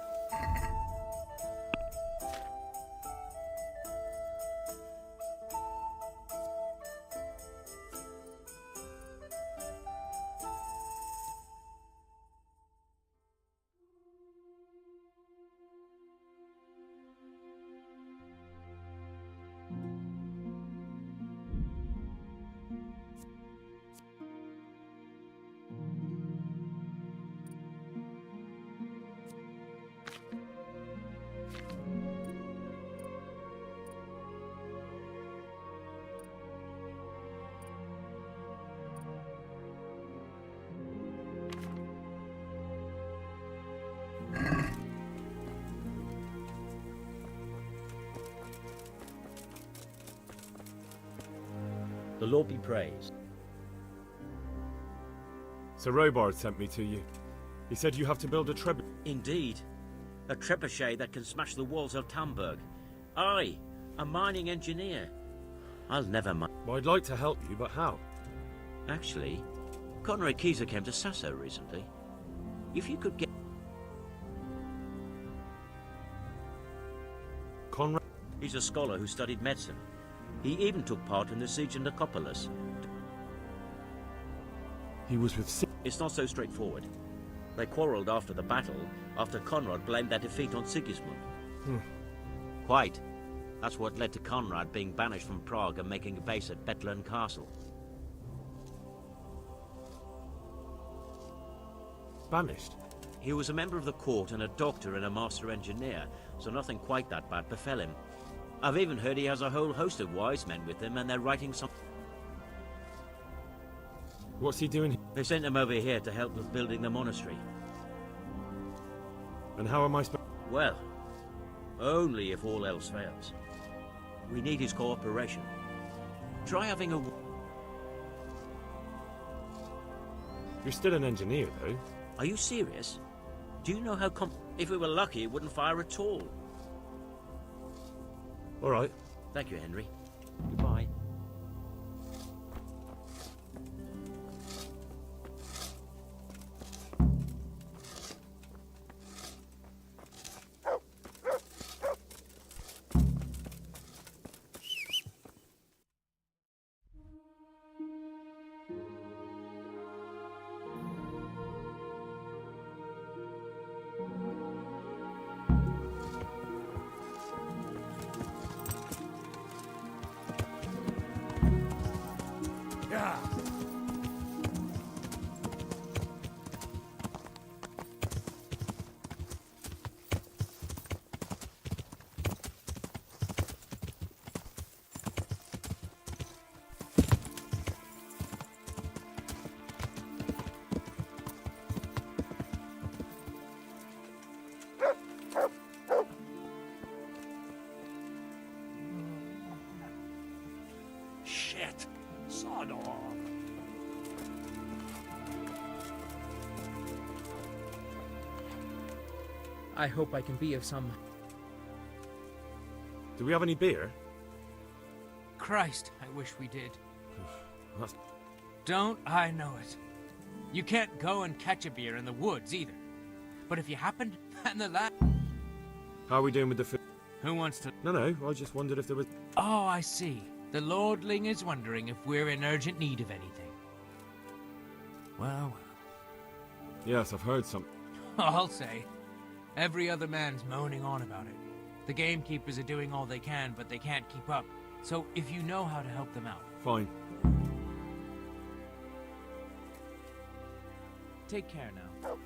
The Lord be praised.
Sir Robard sent me to you. He said you have to build a trebuchet.
Indeed.
A trebuchet that can smash the walls of Tamburg. I, a mining engineer. I'll never mind.
Well, I'd like to help you, but how?
Actually, Conrad Keyser came to Sasso recently. If you could get...
Conrad?
He's a scholar who studied medicine. He even took part in the siege of Nicopolis.
He was with...
It's not so straightforward. They quarrelled after the battle, after Conrad blamed their defeat on Sigismund. Quite. That's what led to Conrad being banished from Prague and making a base at Bethlen Castle.
Banished?
He was a member of the court and a doctor and a master engineer, so nothing quite that bad befell him. I've even heard he has a whole host of wise men with him, and they're writing some...
What's he doing?
They sent him over here to help with building the monastery.
And how am I supposed...
Well, only if all else fails. We need his cooperation. Try having a...
You're still an engineer, though.
Are you serious? Do you know how If we were lucky, it wouldn't fire at all.
All right.
Thank you, Henry. Goodbye.
Shit. Sod off.
I hope I can be of some...
Do we have any beer?
Christ, I wish we did.
That's...
Don't I know it? You can't go and catch a beer in the woods, either. But if you happened, and the lad...
How are we doing with the food?
Who wants to...
No, I just wondered if there was...
Oh, I see. The lordling is wondering if we're in urgent need of anything. Well.
Yes, I've heard some...
I'll say. Every other man's moaning on about it. The gamekeepers are doing all they can, but they can't keep up. So if you know how to help them out...
Fine.
Take care now.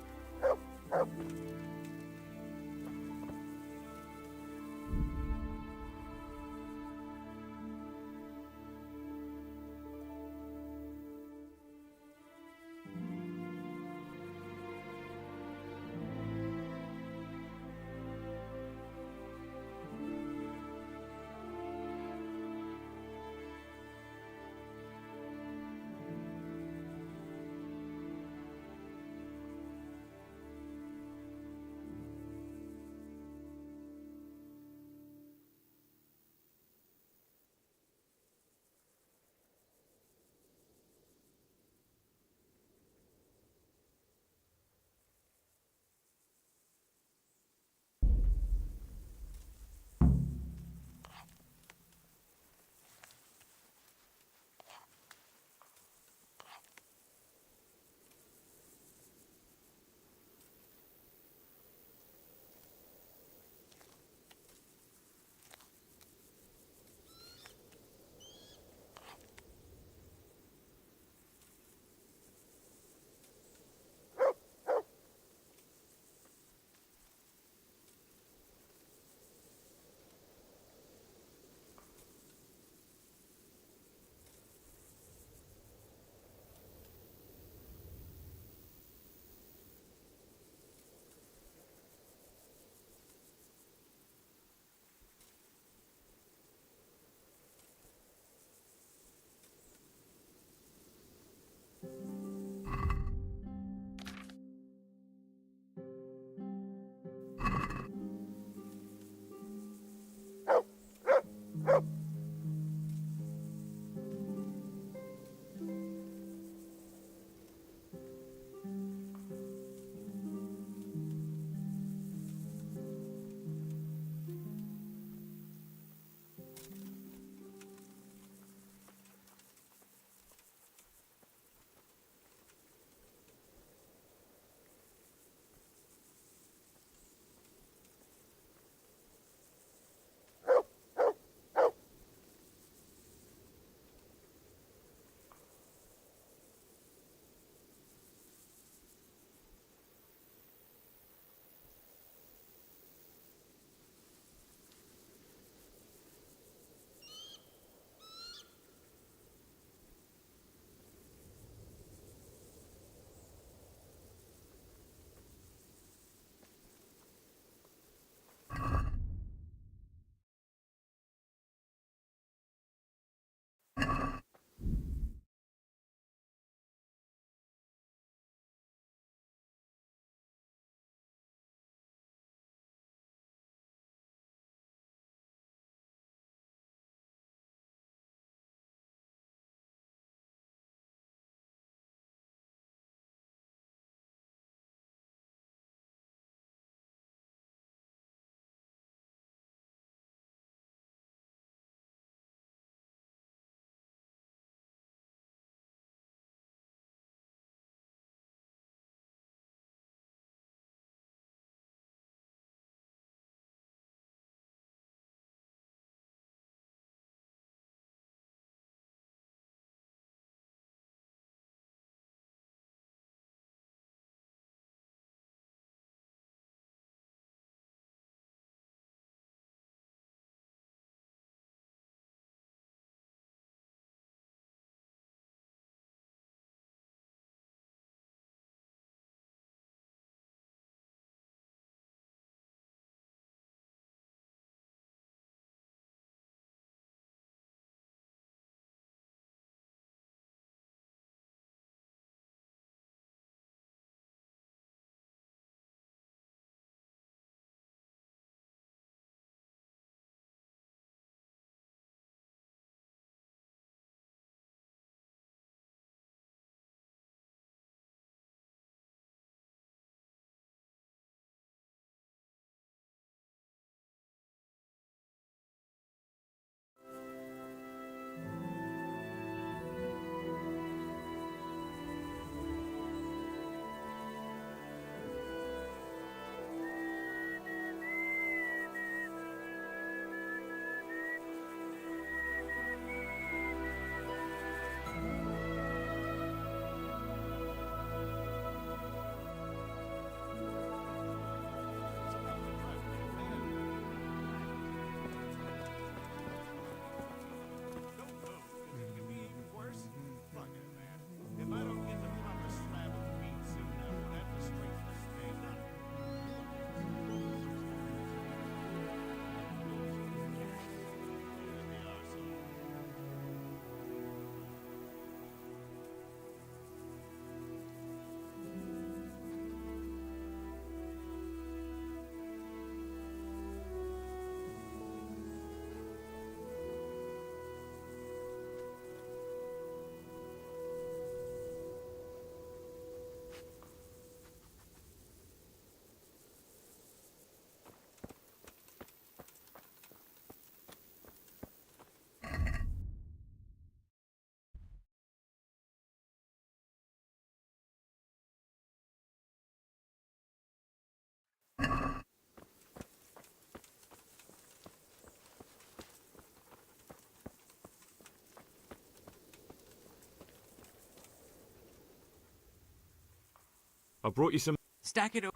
I brought you some...
Stack it over.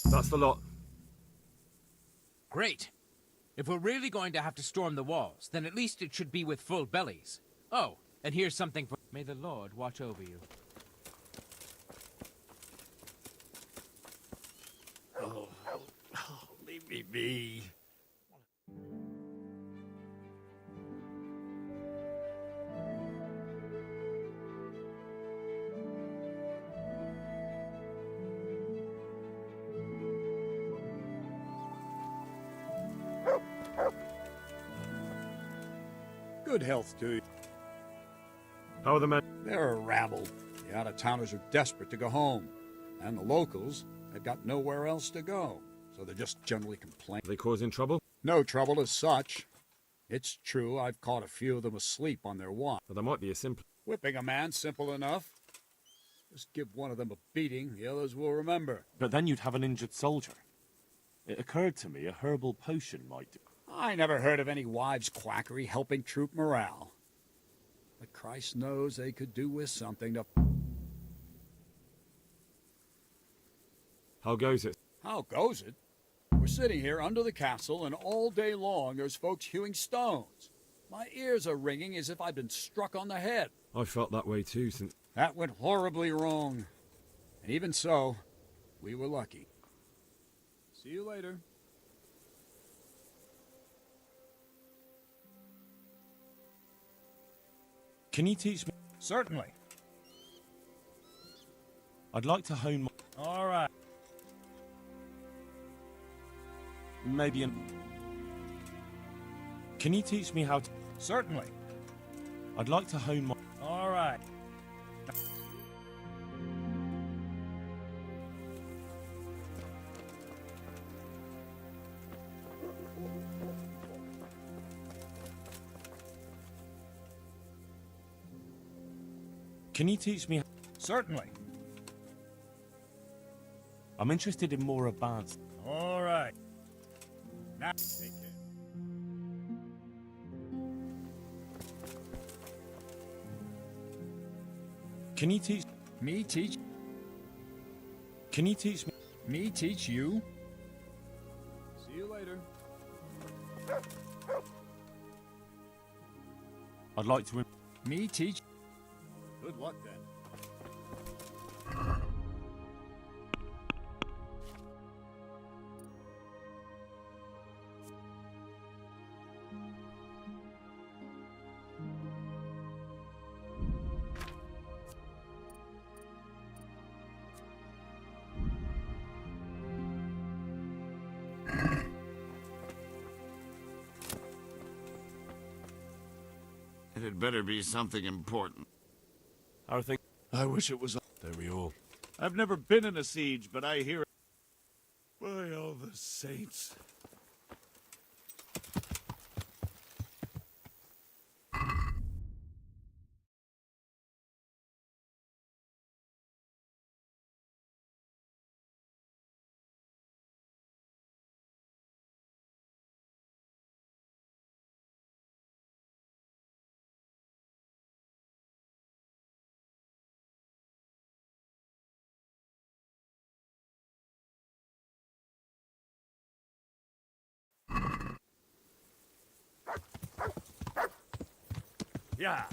That's the lot.
Great. If we're really going to have to storm the walls, then at least it should be with full bellies. Oh, and here's something for... May the Lord watch over you.
Oh, leave me be. Good health to you.
How are the men?
They're a rabble. The out-of-towners are desperate to go home. And the locals, they've got nowhere else to go. So they're just generally complaining.
Are they causing trouble?
No trouble as such. It's true, I've caught a few of them asleep on their watch.
Well, there might be a simple...
Whipping a man, simple enough. Just give one of them a beating, the others will remember.
But then you'd have an injured soldier. It occurred to me a herbal potion might do.
I never heard of any wives' quackery helping troop morale. But Christ knows they could do with something to...
How goes it?
How goes it? We're sitting here under the castle, and all day long there's folks hewing stones. My ears are ringing as if I'd been struck on the head.
I felt that way too since...
That went horribly wrong. And even so, we were lucky. See you later.
Can you teach me?
Certainly.
I'd like to hone my...
All right.
Maybe an... Can you teach me how to...
Certainly.
I'd like to hone my...
All right.
Can you teach me...
Certainly.
I'm interested in more advanced...
All right. Now, take care.
Can you teach...
Me teach...
Can you teach me...
Me teach you? See you later.
I'd like to...
Me teach... Good luck then.
It had better be something important.
How are things?
I wish it was...
There we all.
I've never been in a siege, but I hear it. By all the saints.
Yeah.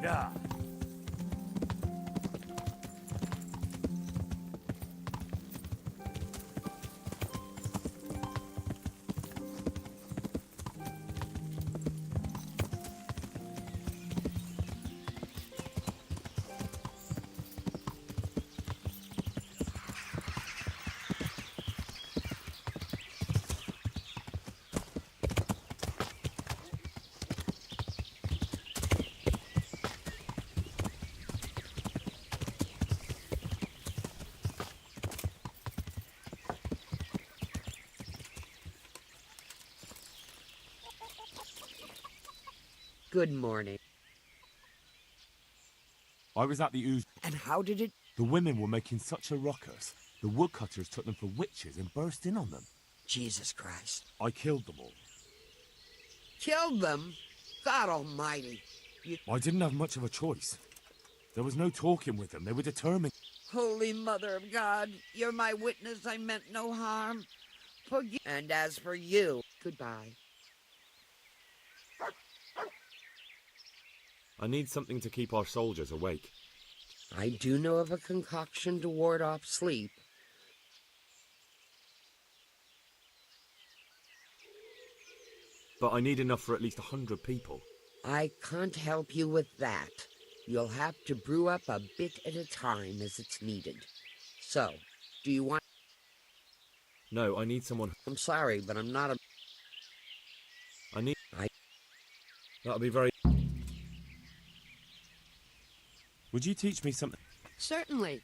Yeah.
Good morning.
I was at the ooze.
And how did it...
The women were making such a ruckus. The woodcutters took them for witches and burst in on them.
Jesus Christ.
I killed them all.
Killed them? God almighty.
I didn't have much of a choice. There was no talking with them. They were determined.
Holy Mother of God, you're my witness. I meant no harm. Forgive. And as for you, goodbye.
I need something to keep our soldiers awake.
I do know of a concoction to ward off sleep.
But I need enough for at least 100 people.
I can't help you with that. You'll have to brew up a bit at a time as it's needed. So, do you want...
No, I need someone...
I'm sorry, but I'm not a...
That'll be very... Would you teach me something?
Certainly.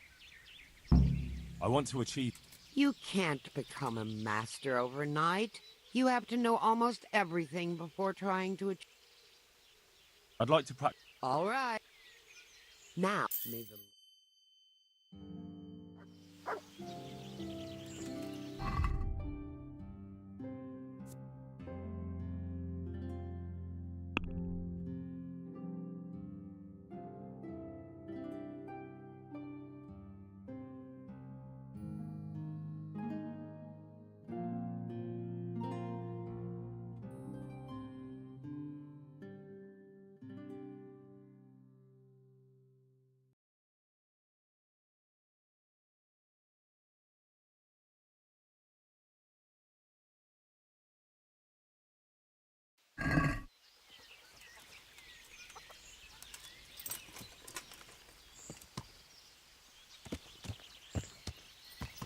I want to achieve...
You can't become a master overnight. You have to know almost everything before trying to achieve...
I'd like to practice...
All right. Now, may the...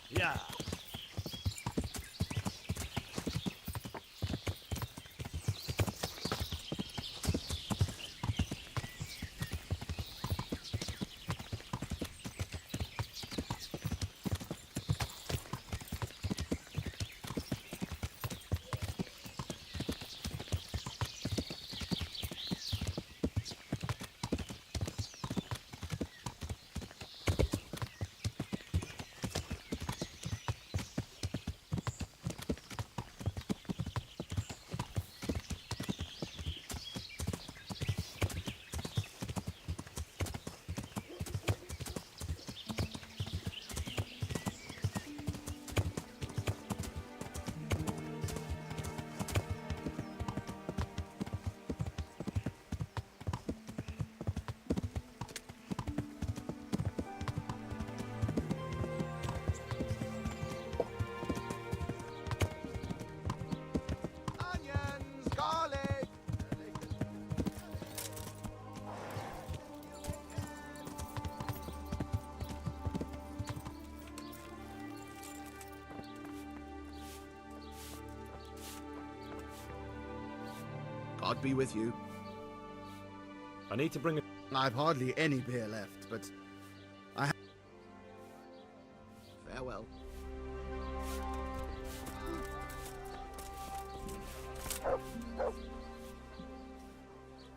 Yeah.
God be with you.
I need to bring a...
I've hardly any beer left, but I have... Farewell.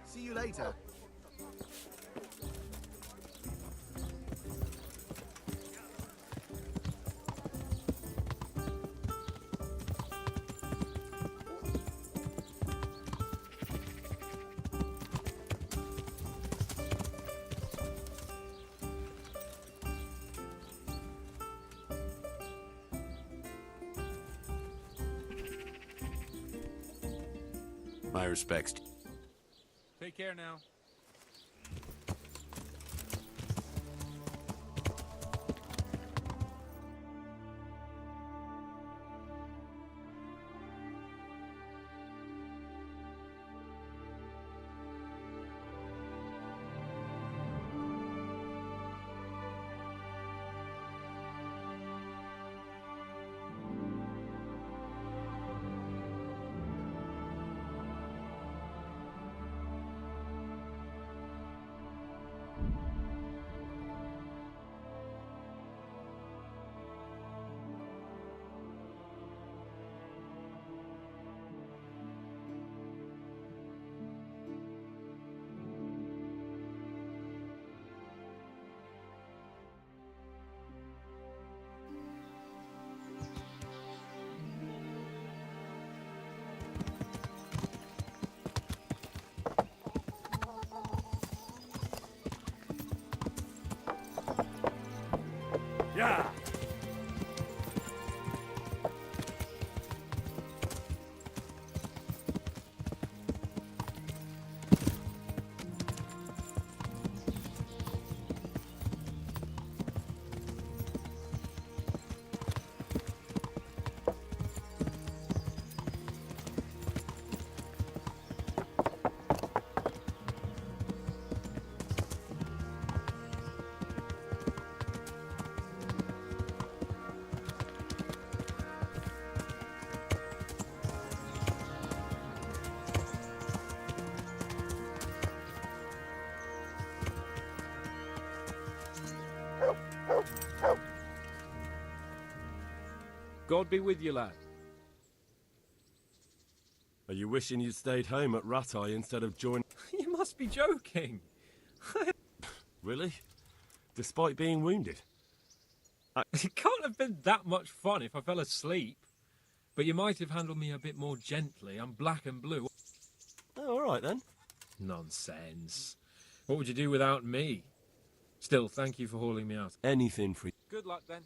See you later.
My respects.
Take care now.
God be with you, lad.
Are you wishing you'd stayed home at Rattay instead of joining?
You must be joking.
Really? Despite being wounded?
It can't have been that much fun if I fell asleep. But you might have handled me a bit more gently. I'm black and blue.
Oh, all right then.
Nonsense. What would you do without me? Still, thank you for hauling me out.
Anything for you.
Good luck, then.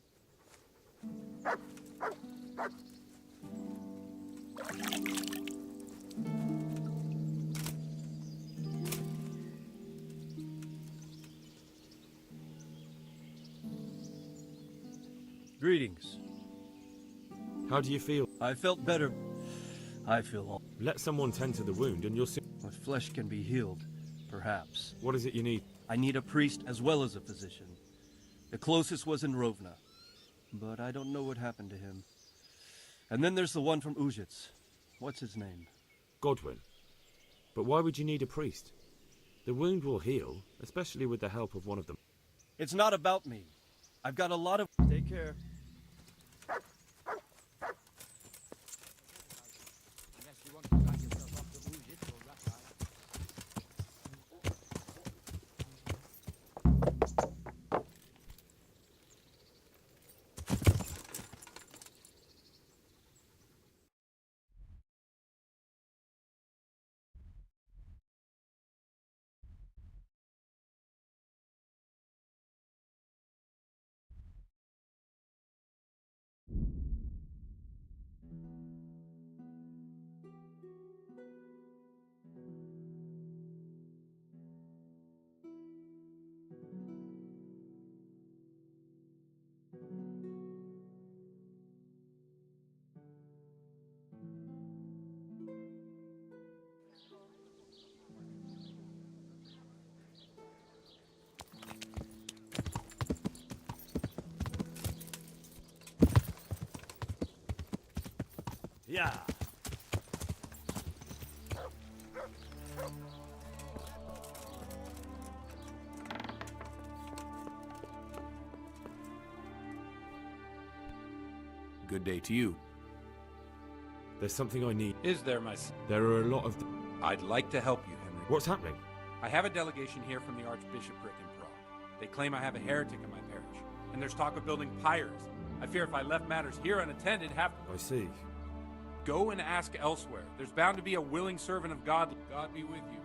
Greetings.
How do you feel?
I felt better. I feel all.
Let someone tend to the wound and you'll see.
My flesh can be healed, perhaps.
What is it you need?
I need a priest as well as a physician. The closest was in Rovna, but I don't know what happened to him. And then there's the one from Uzhitz. What's his name?
Godwin. But why would you need a priest? The wound will heal, especially with the help of one of them.
It's not about me. I've got a lot of... Take care.
Yeah.
Good day to you.
There's something I need.
Is there, my son?
There are a lot of...
I'd like to help you, Henry.
What's happening?
I have a delegation here from the Archbishopric in Prague. They claim I have a heretic in my parish, and there's talk of building pyres. I fear if I left matters here unattended,
I see.
Go and ask elsewhere. There's bound to be a willing servant of God. God be with you.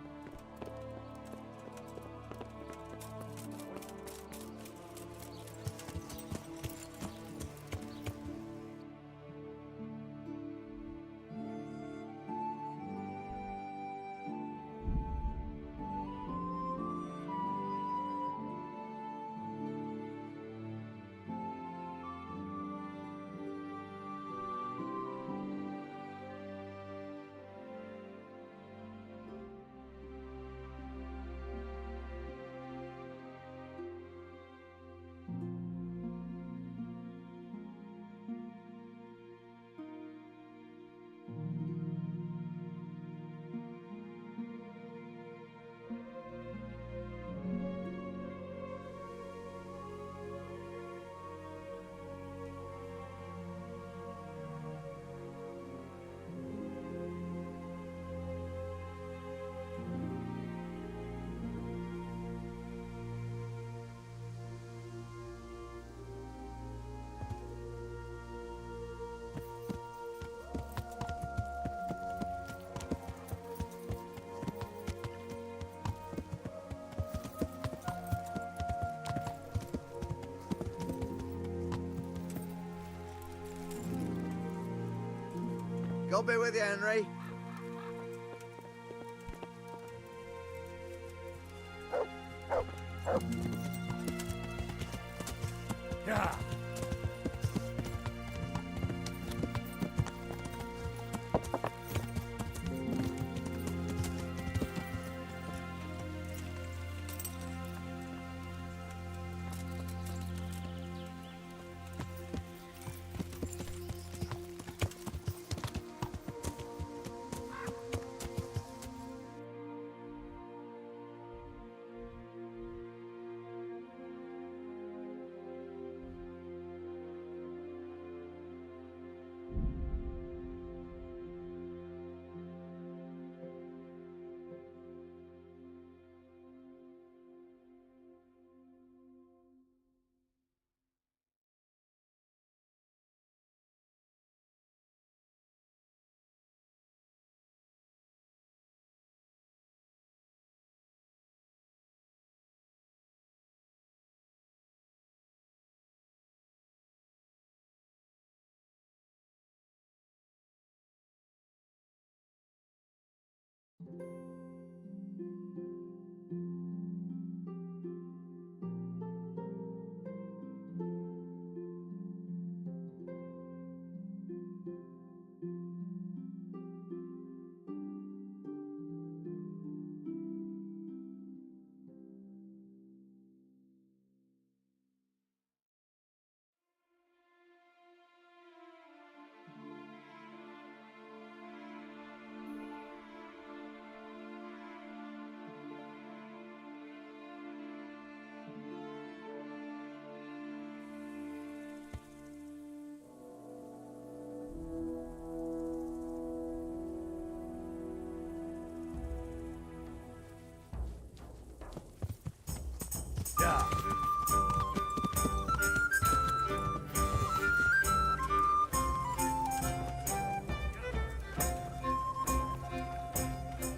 God be with you, Henry.
Yeah.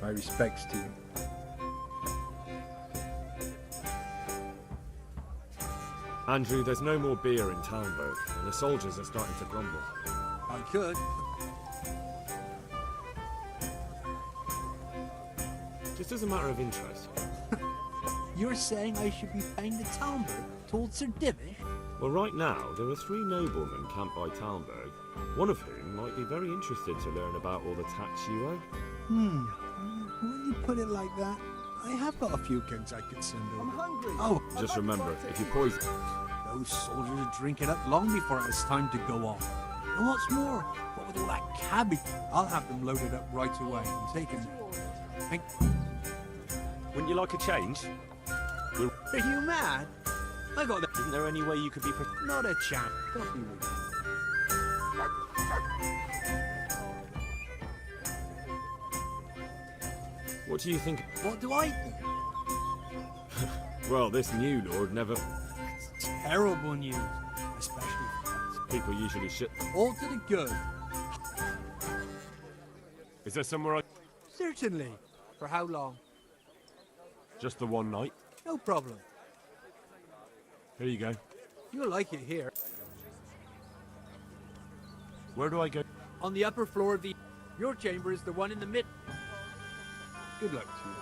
My respects to you.
Andrew, there's no more beer in Talmberg, and the soldiers are starting to grumble.
I could.
Just as a matter of interest.
You're saying I should be paying the Talmberg towards Sir Divish?
Well, right now, there are 3 noblemen camped by Talmberg, one of whom might be very interested to learn about all the tax you owe.
When you put it like that, I have got a few kegs I could send over. I'm hungry. Oh,
Just remember, if you poison...
those soldiers are drinking up long before it was time to go off. And what's more, what with all that cabbage, I'll have them loaded up right away and taken.
Wouldn't you like a change?
Are you mad? I got that.
Isn't there any way you could be...
Not a chance. Don't be rude.
What do you think?
What do I think?
Well, this new lord never...
Terrible news. Especially for us.
People usually shit...
All to the good.
Is there somewhere I...
Certainly. For how long?
Just the one night?
No problem.
Here you go.
You'll like it here.
Where do I go?
On the upper floor of the... Your chamber is the one in the mid... Good luck to you.